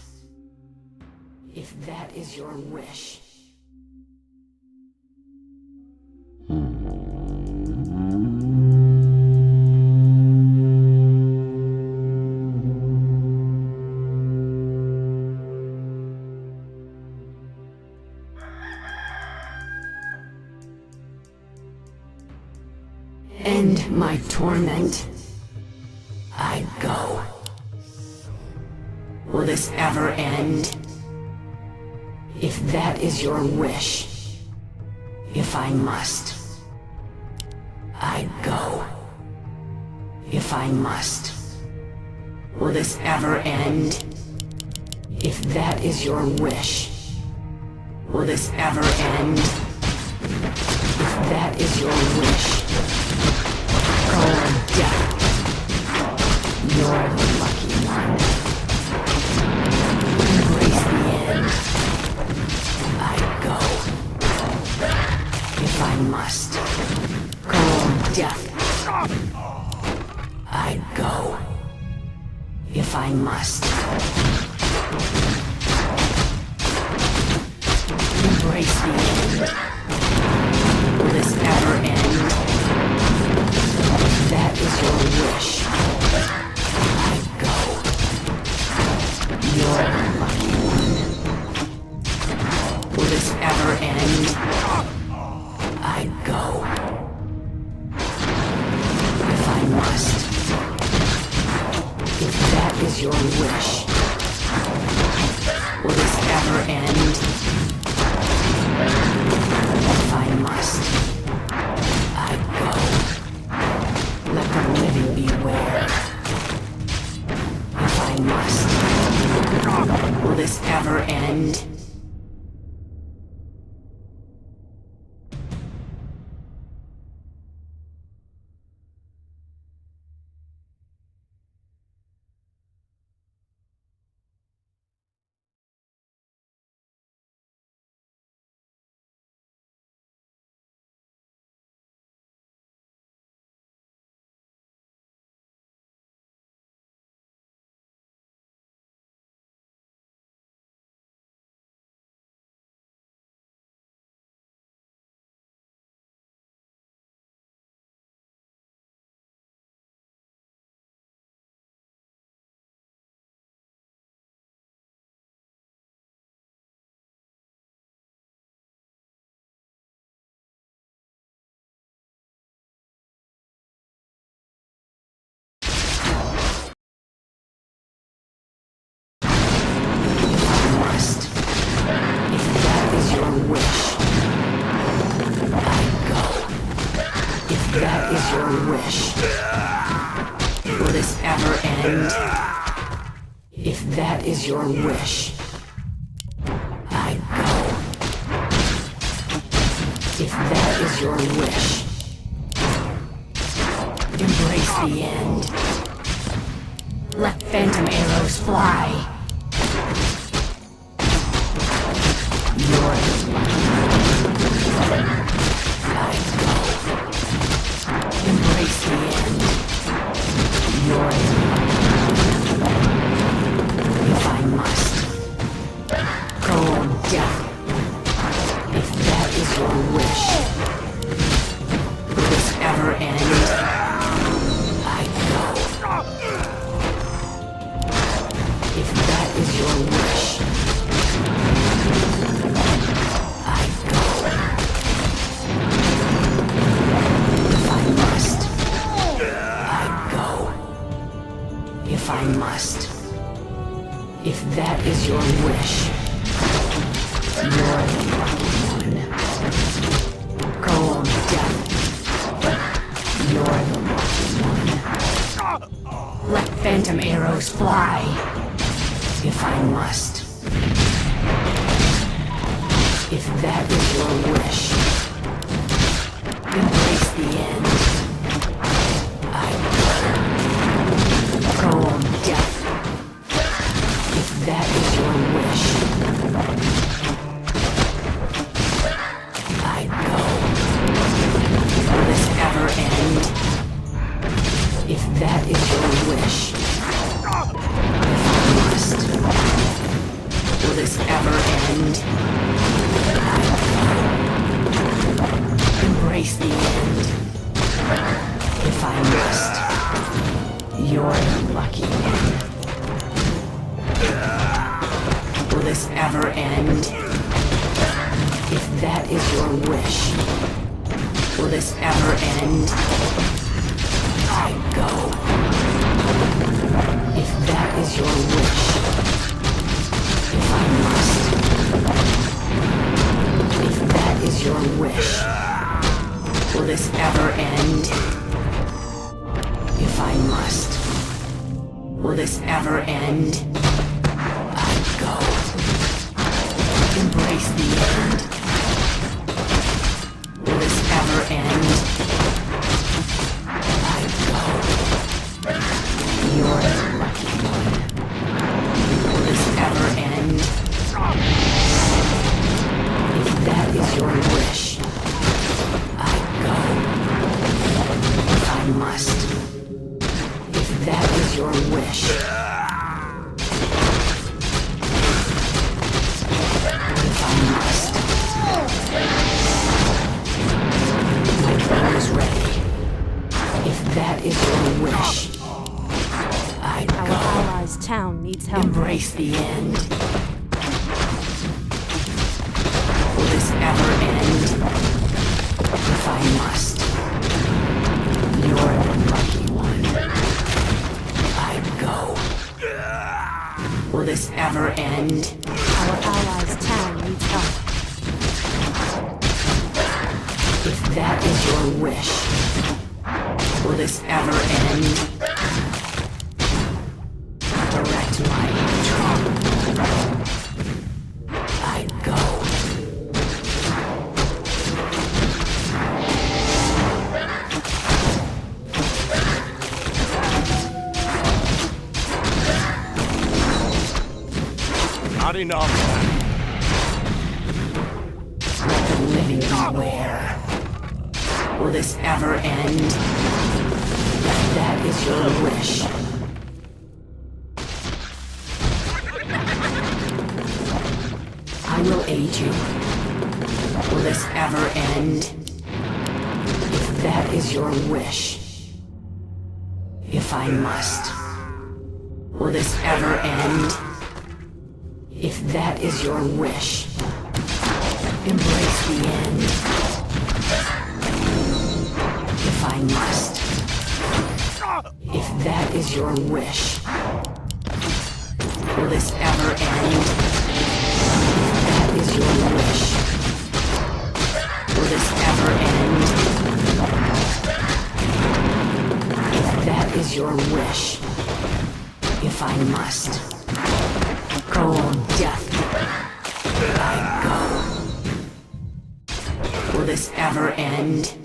If that is your wish. End my torment. I go. Will this ever end? If that is your wish, if I must. I go. If I must. Will this ever end? If that is your wish, will this ever end? If that is your wish, go on death. You're the lucky one. Embrace the end. I go. If I must. Go on death. I go. If I must. Embrace the end. Will this ever end? If that is your wish, I go. You're the lucky one. Will this ever end? I go. If I must. If that is your wish, will this ever end? If I must, I go. Let the living beware. If I must, will this ever end? That is your wish. Will this ever end? If that is your wish, I go. If that is your wish, embrace the end. Let phantom arrows fly. You're the I go. Embrace the end. You're if I must. Go on death. If that is your wish. Will this ever end? I go. If that is your your wish, I go. If I must, I go. If I must. If that is your wish, you're the lucky one. Go on, death. You're the lucky one. Let phantom arrows fly, if I must. If that is your wish, embrace the end. I go. Go on, death. If that is your wish, I go. Will this ever end? If that is your wish, if I must, will this ever end? I go. Embrace the end. If I must, you're the lucky one. Will this ever end? If that is your wish, will this ever end? I go. If that is your wish, if I must. If that is your wish, will this ever end? If I must. Will this ever end? Go. Embrace the end. Will this ever end? I go. You're the lucky one. Will this ever end? If that is your wish, I go. If I must. If that is your wish, that is your wish, I go. Our allies' town needs help. Embrace the end. Will this ever end? If I must. You're the lucky one. I go. Will this ever end? Our allies' town needs help. If that is your wish, will this ever end? Direct my entry. I go. Not enough. Let the living beware. Will this ever end? If that is your wish. I will aid you. Will this ever end? If that is your wish. If I must. Will this ever end? If that is your wish. Embrace the end. If I must. If that is your wish. Will this ever end? If that is your wish. Will this ever end? If that is your wish. If I must. Go on, death. I go. Will this ever end?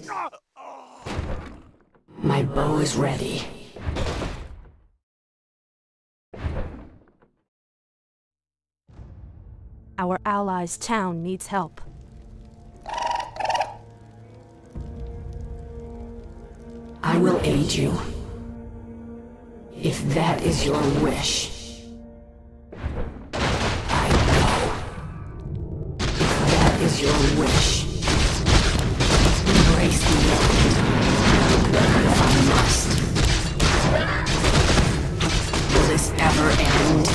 My bow is ready. Our allies' town needs help. I will aid you. If that is your wish. I go. If that is your wish. Embrace the end. If I must. Will this ever end?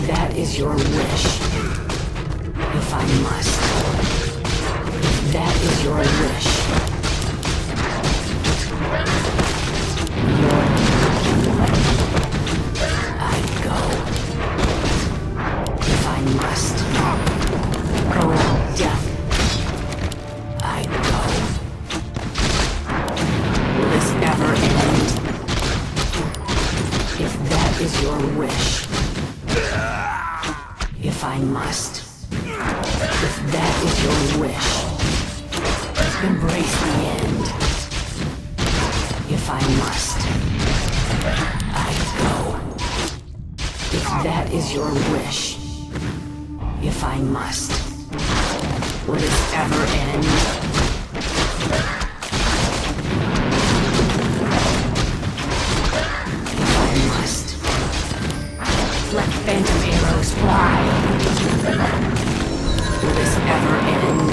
that is your wish, if I must, if that is your wish, you're the lucky one. I'd go, if I must, go death. I'd go. Will this ever end? If that is your wish, if I must, if that is your wish, embrace the end. If I must, I'd go. If that is your wish, if I must, will this ever end? Let phantom arrows fly. Will this ever end?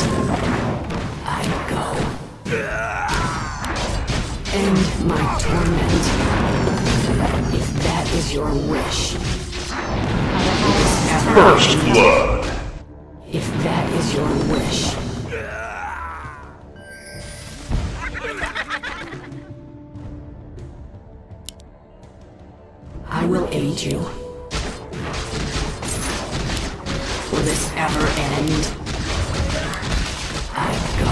I'd go. End my torment. If that is your wish. Will this ever First end? blood. If that is your wish. I will aid you. Will this ever end? I'd go.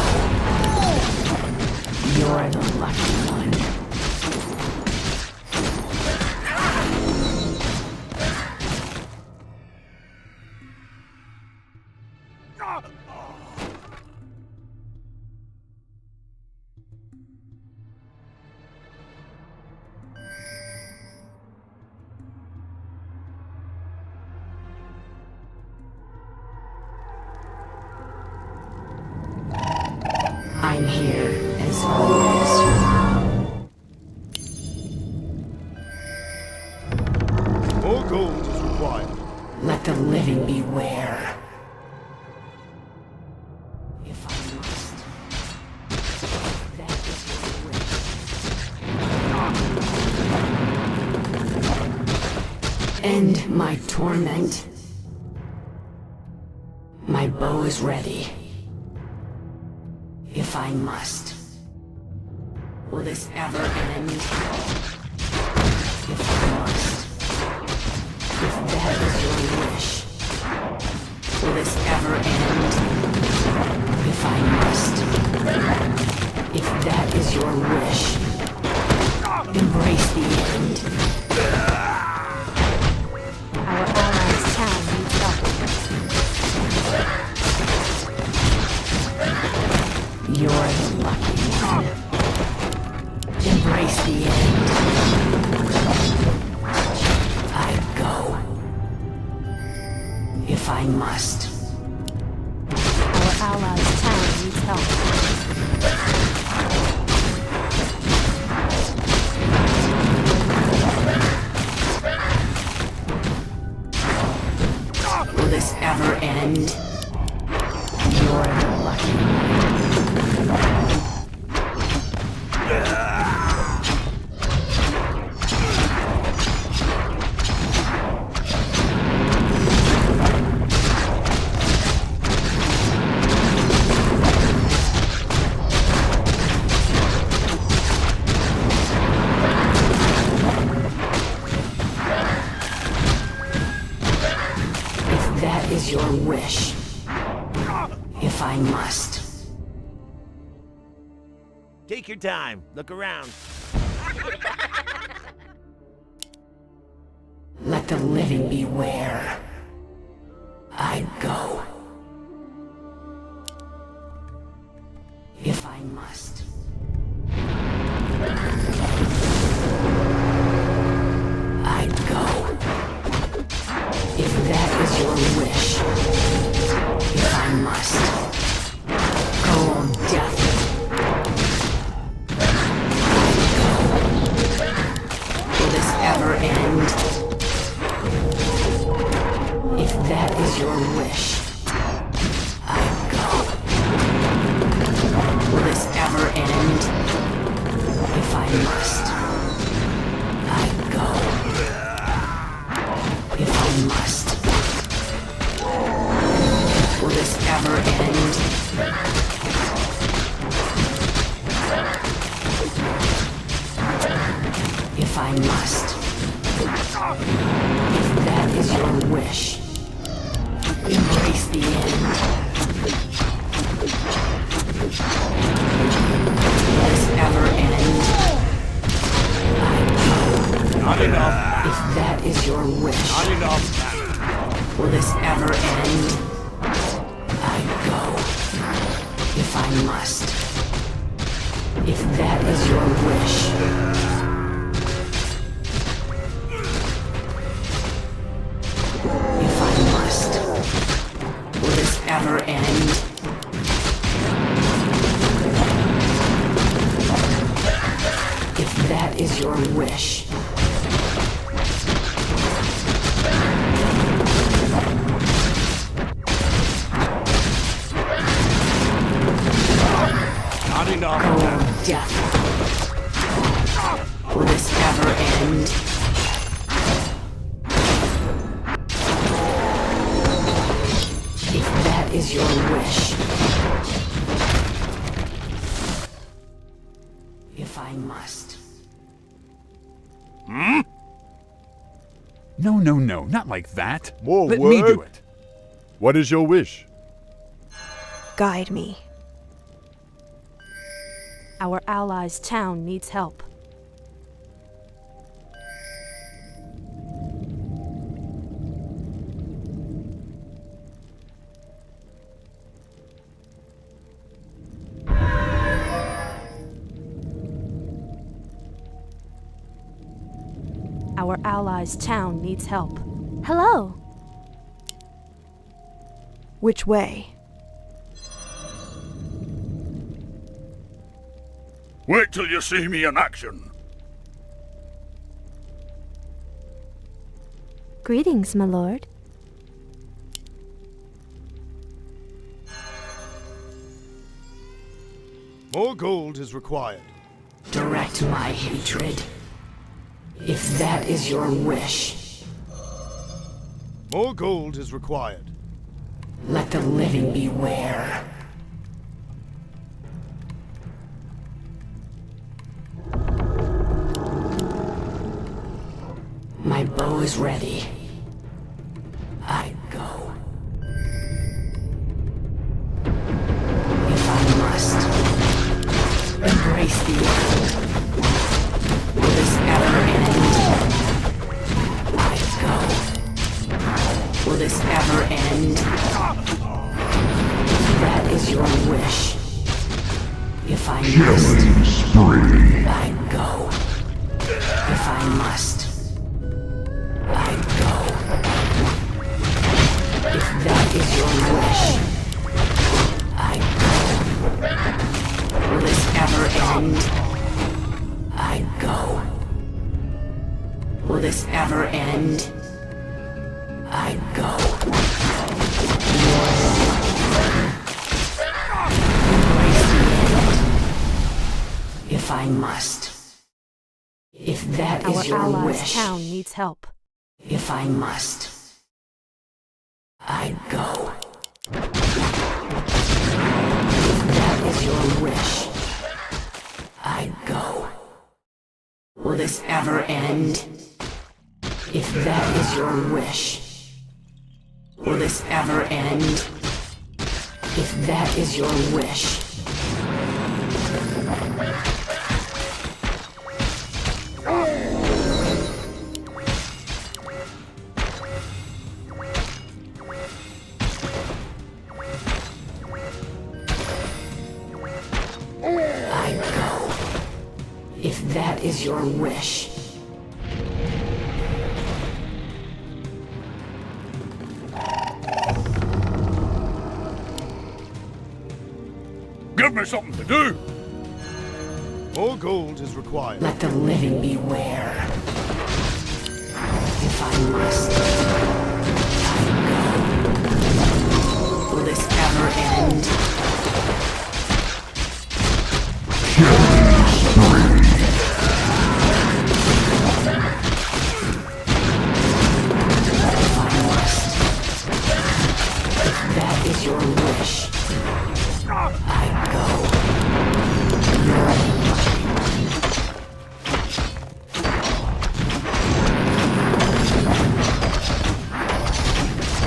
You're the lucky one. I'm here, as always. More gold is required. Let the living beware. If I must. That is your wish. End my torment. My bow is ready. If I must. Will this ever end? If I must. If that is your wish. Will this ever end? If I must. If that is your wish. Embrace the end. Our allies' town needs help. You're the lucky one. Embrace the end. I'd go. If I must. Our allies' town needs help. Will this ever end? You're the lucky one. If that is your wish, if I must. Take your time. Look around. Let the living beware. I'd go. If I must. I'd go. If that is your wish. If I must. Go on death. Will this ever end? If that is your wish, I'd go. Will this ever end? If I must, I'd go. If I must. ever end? If I must. If that is your wish, embrace the end. Will this ever end? Not enough. If that is your wish, Not enough. will this ever end? I go. If I must. If that is your wish. If I must. Will this ever end? If that is your wish. Not enough. Oh, death. Will this ever end? If that is your wish. If I must. Hmm? No, no, no, not like that. More Let word? me do it. What is your wish? Guide me. Our allies' town needs help. Our allies' town needs help. Hello. Which way? Wait till you see me in action. Greetings, my lord. More gold is required. Direct my hatred. If that is your wish. More gold is required. Let the living beware. My bow is ready. I go. If I must. Embrace the end. Will this ever end? I go. Will this ever end? That is your wish. If I must. I go. If I must. I go. If that is your wish, I go. Will this ever end? I go. Will this ever end? I go. Embrace the end. If I must. If that is your Our allies' wish. town needs help. If I must, I go. If that is your wish, I go. Will this ever end? If that is your wish, will this ever end? If that is your wish. I go. If that is your wish. Give me something to do. More gold is required. Let the living beware. If I must, I go. Will this ever end? If I must, if that is your wish.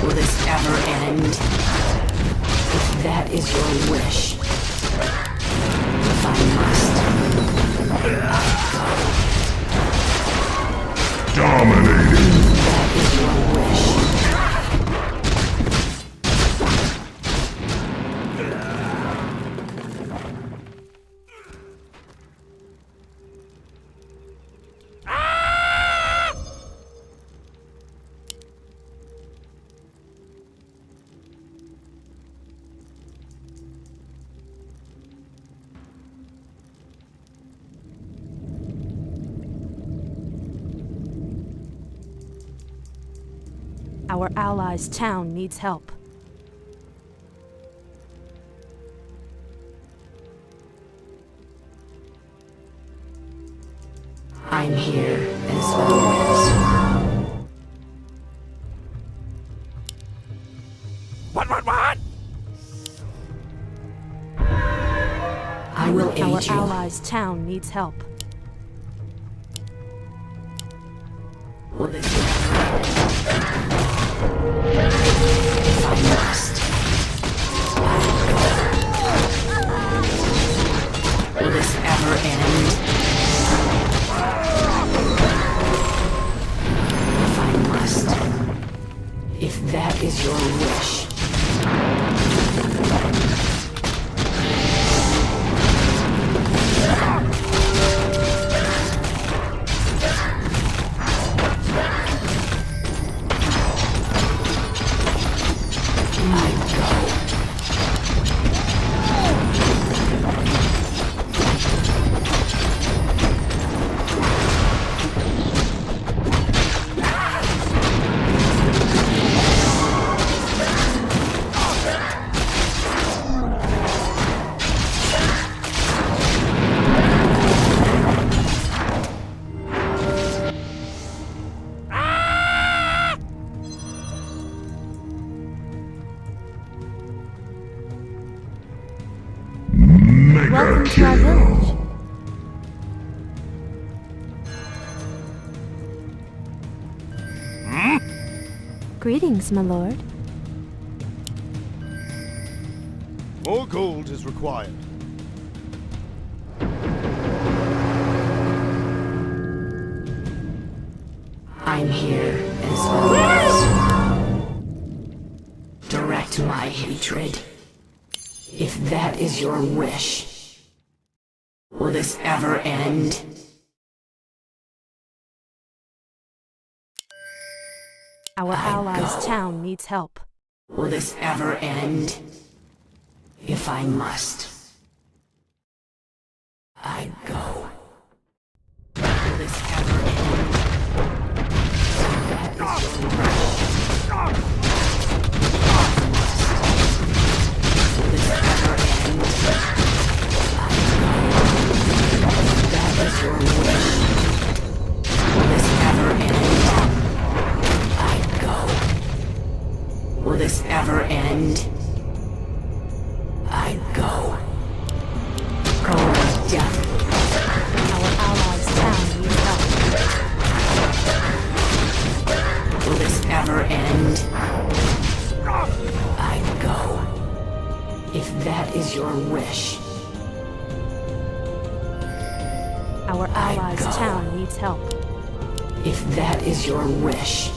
Will this ever end? If that is your wish. If I must, I go. Dominating. That is your wish. Our allies' town needs help. I'm here as always. What? I will aid Our you. allies' town needs help. Will this if I must, will this ever end? If I must, if that is your wish. Welcome to our village. Greetings, my lord. More gold is required. I'm here as always. Direct my hatred. If that is your wish. Will this ever end? Our allies' town needs help. Will this ever end? If I must, I go. Will this ever end? That is your wish. Will this ever end? I go. That is your wish. Will this ever end? I go. Will this ever end? I go. Go to death. Our allies' town needs help. Will this ever end? I go. If that is your wish. Our allies' town needs help. If that is your wish.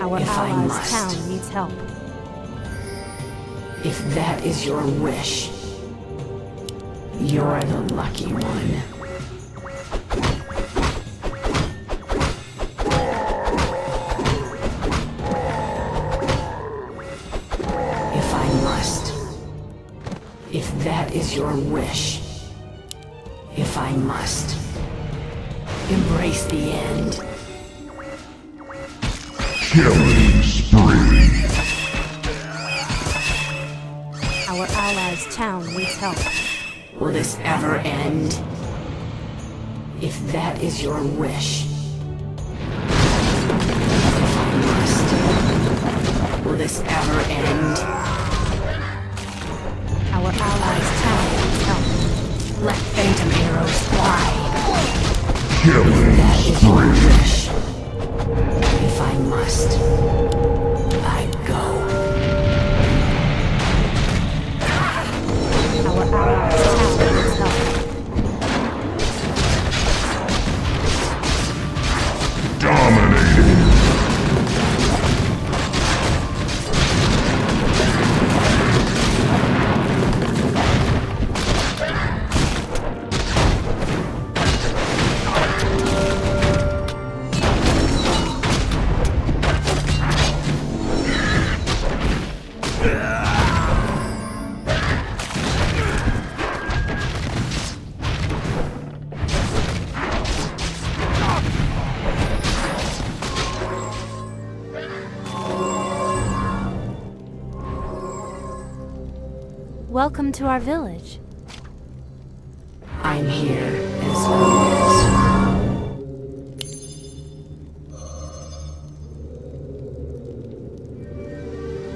Our If I allies' must. town needs help. If that is your wish. You're the lucky one. If I must. If that is your wish. If I must. Embrace the end. Killing spree. Our allies' town needs help. Will this ever end? If that is your wish. If I must. Will this ever end? Our allies' town phantom arrows fly. Killing That is your spree. wish. If I must, I go. Our allies' town needs help. Dominating. Welcome to our village. I'm here as always.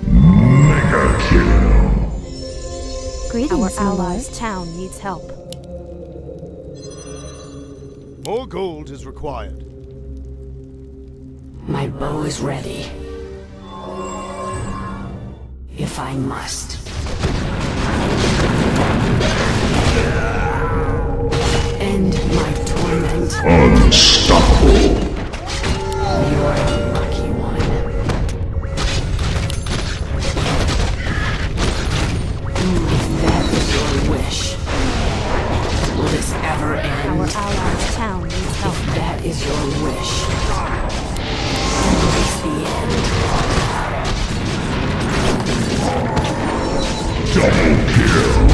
Mega kill. Greetings, our allies' town needs help. More gold is required. My bow is ready. If I must. End my torment. Unstoppable. You're the lucky one. If that is your wish, will this ever end? Our allies' town needs help. If that is your wish, embrace the end. Double kill.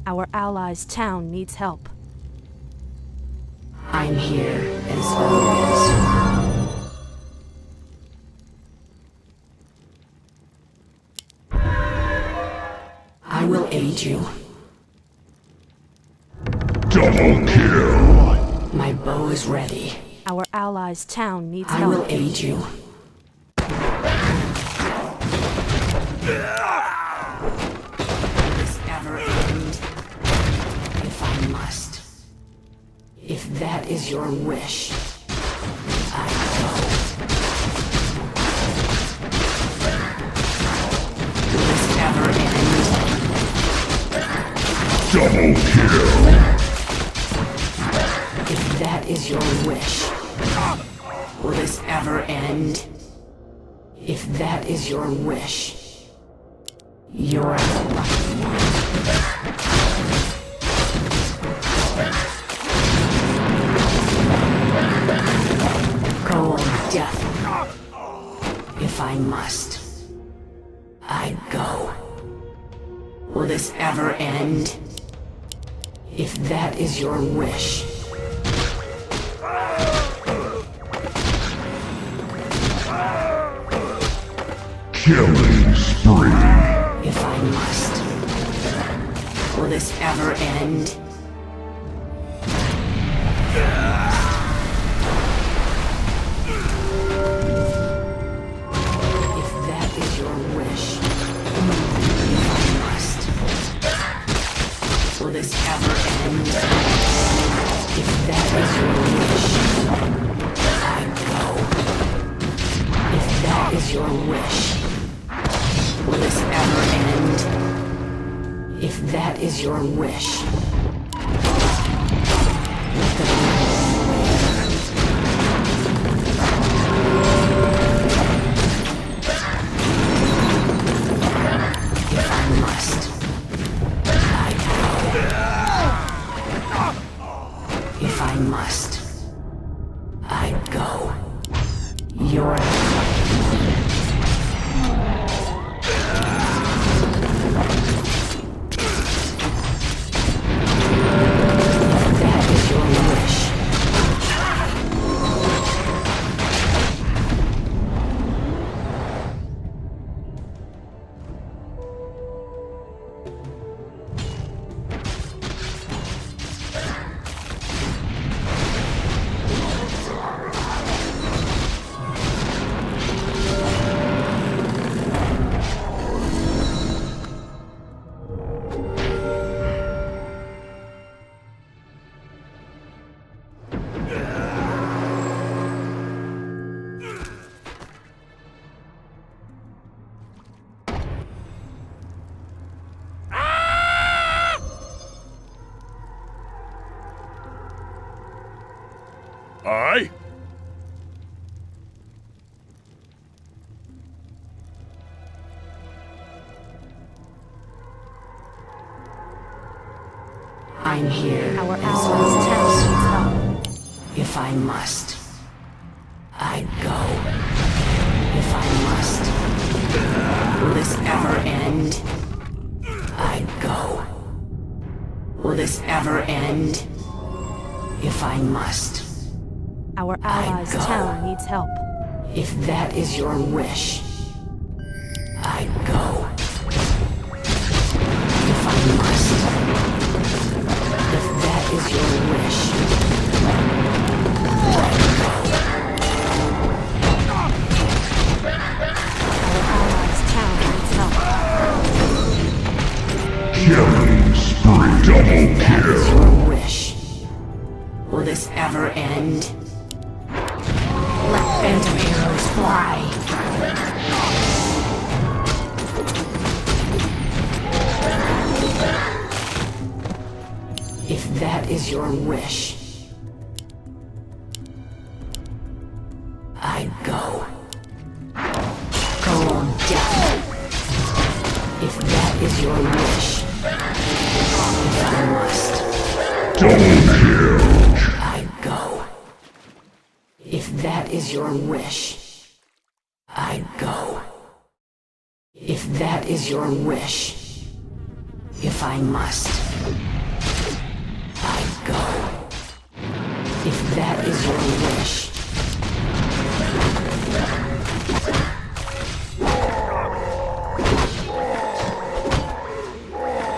Our allies' town needs help. I'm here as always. I will aid you. Double kill. My bow is ready. Our allies' town needs I help. will aid you. Will this ever end? If I must. If that is your wish, I go. Will this ever end? Double kill. If that is your wish, will this ever end? If that is your wish, you're the lucky one. Cold death. If I must, I go. Will this ever end? If that is your wish. Killing spree. If I must. Will this ever end? If that is your wish. If I must. Will this ever end? If that is your wish. I go. If that is your wish. Will this ever end? If that is your wish. Let the I'm here. Our allies' town needs help. If I must, I go. If I must, will this ever end? I go. Will this ever end? If I must, Our allies' go. town needs help. If that is your wish, I go. If I must, if that is your wish, I go. Our allies' town needs help. Killing spree. Double If that is kill. your wish, will this ever end? Let phantom arrows fly. If that is your wish, I go. Go on death. If that is your wish, if I must, Double kill. I go. If that is your wish, I go. If that is your wish, if I must, I go. If that is your wish,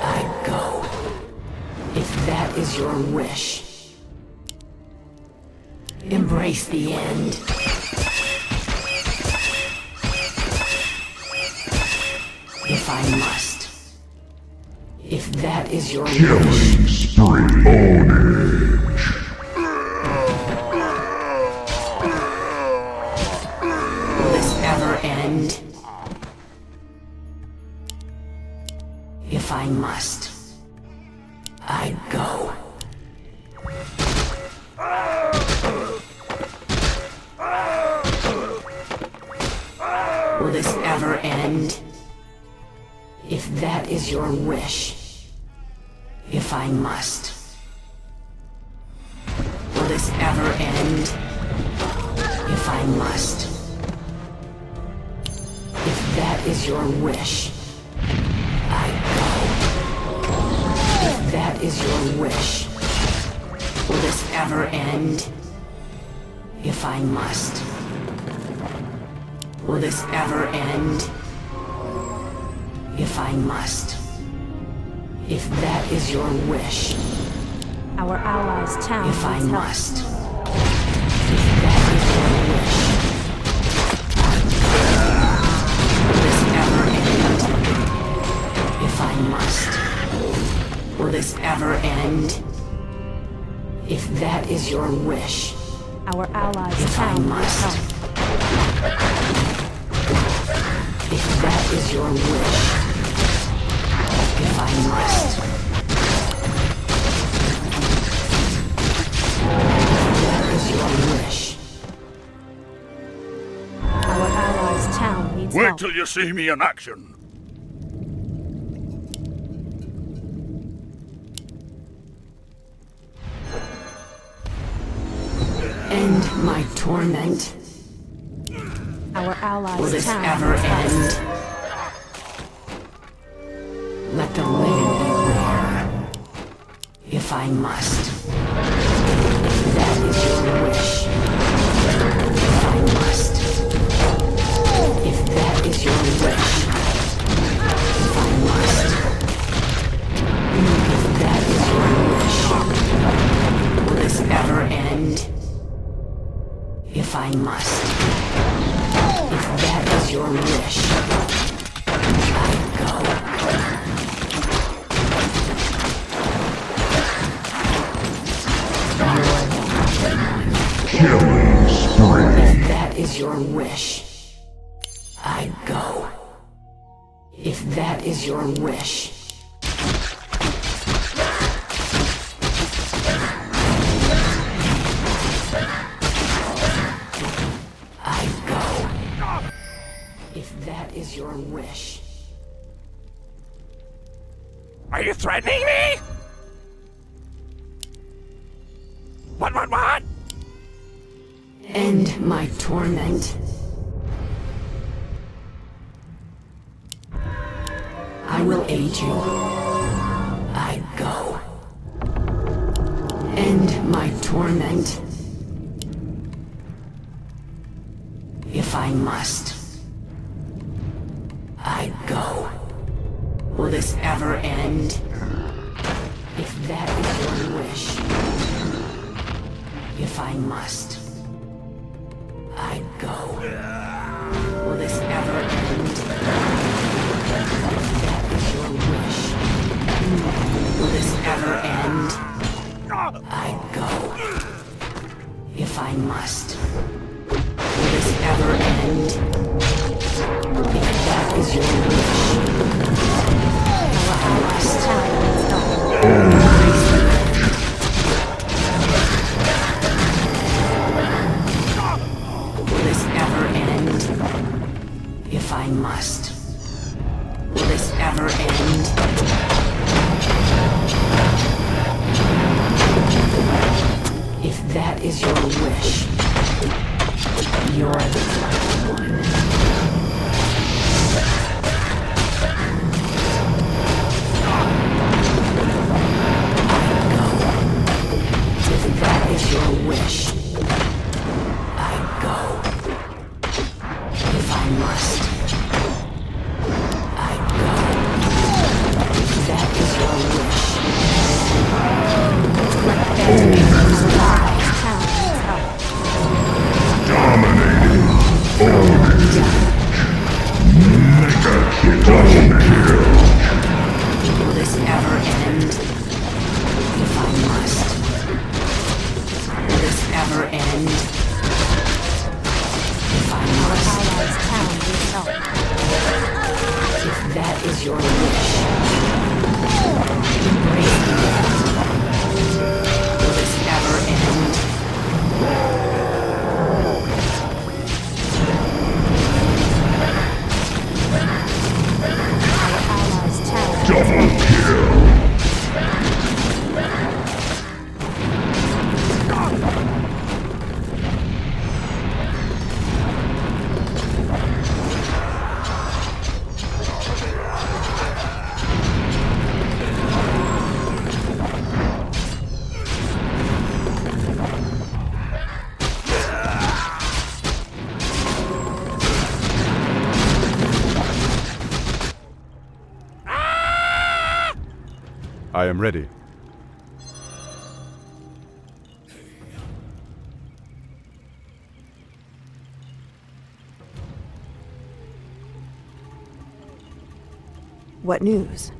I go. If that is your wish, embrace the end. If I must. If that is your wish, Killing spree. Ownage. will this ever end? If I must, I go. Will this ever end? If that is your wish, if I must. Will this ever end? If I must. If that is your wish, I go. If that is your wish, will this ever end? If I must. Will this ever end? If I must. If that is your wish, Our allies' town if I needs help. must. If that is your wish, will this ever end? If I must. Will this ever end? If that is your wish, Our allies' if I town needs must. help. If that is your wish, if I must. If that is your wish, Our allies' town needs Wait help. till you see me in action. end my torment. Our Will allies' this town ever needs help. end? Let the living beware. If I must. If that is your wish. If I must. If that is your wish. If I must. If that is your wish. Will this ever end? If I must. If that is your wish, I go. Killing spree. If that is your wish, I go. If that is your wish, I go. If that is your wish, Are you threatening me? What? End my torment. I will aid you. I go. End my torment. If I must. I go. Will this ever end? If that is your wish. If I must. I go. Will this ever end? If that is your wish. Will this ever end? I go. If I must. Will this ever end? If that is your wish. I must. Will this ever end? If I must. Will this ever end? If that is your wish, you're the right one. If that is your wish, I go. If I must, I go. If that is your wish, let enemies die. Dominating. Mega double kill. Will this ever end? If I must. Will this ever end? If I must. If that is your wish, embrace me. Will this ever end? Double kill. I am ready. What news?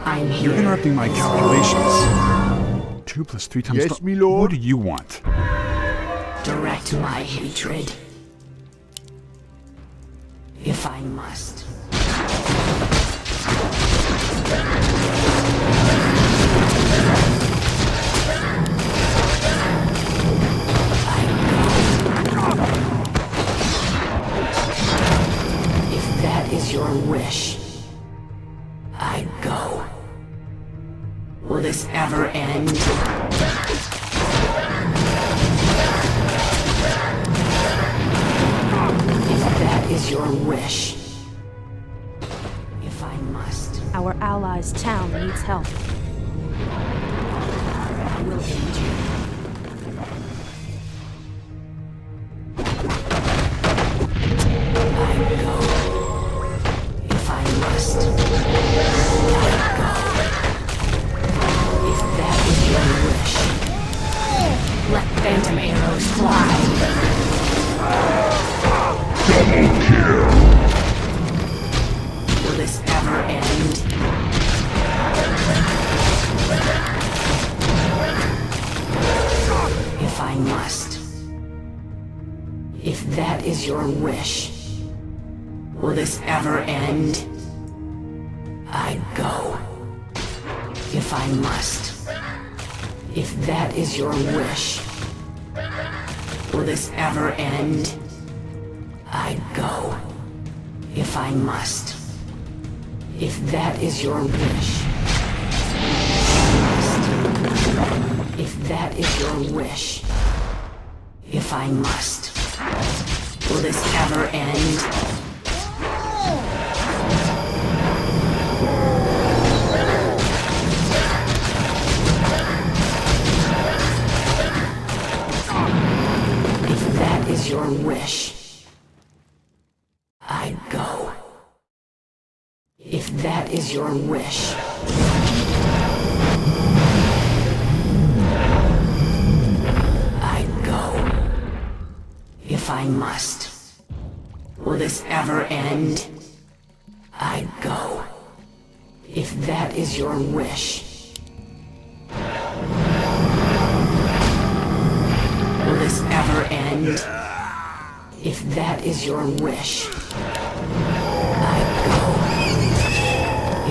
I'm here. You're interrupting my calculations. 2 plus 3 times... Yes, me lord. What do you want? Direct my hatred. If I must. If that is your wish, I go. Will this ever end? If that is your wish, if I must. Our allies' town needs help. I will aid you. I go. If I must. I go. If that is your wish, let phantom arrows fly. Double kill. Will this ever end? if I must. If that is your wish, will this ever end? I go, if I must. If that is your wish, will this ever end? I go, if I must. If that is your wish, if that is your wish, if I must, will this ever end? If that is your wish, I go. If that is your wish, I go. If I must. Will this ever end? I go. If that is your wish. Will this ever end? If that is your wish. I go.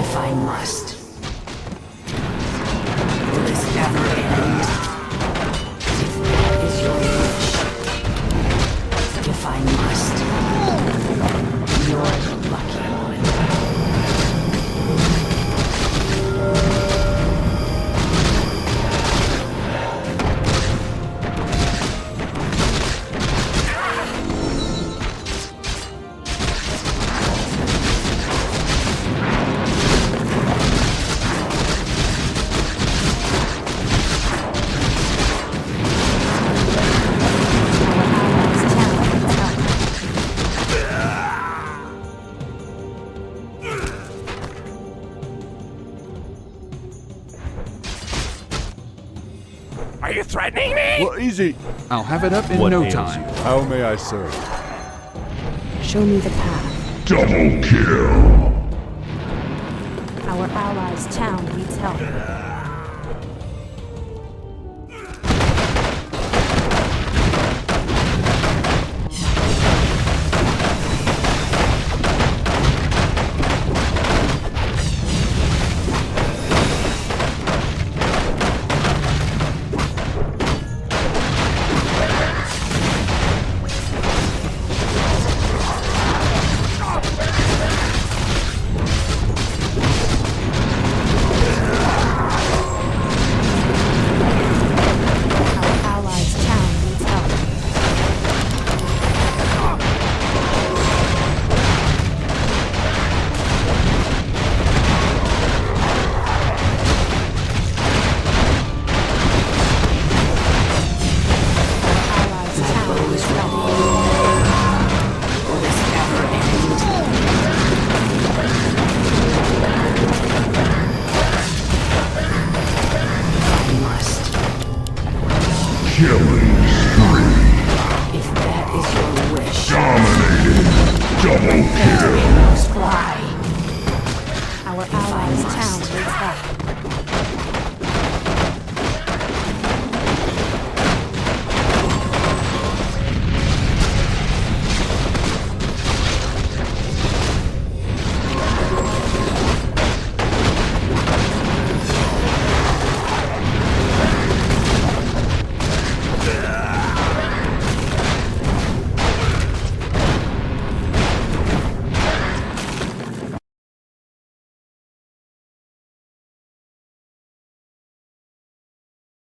If I must. Will this ever end? If that is your wish. If I must. You're the lucky one. Are you threatening me? Well, easy. I'll have it up in What no ails time. you? How may I serve? Show me the path. Double kill. Our allies' town needs help. Killing spree. If that is your wish. Dominated. Double kill.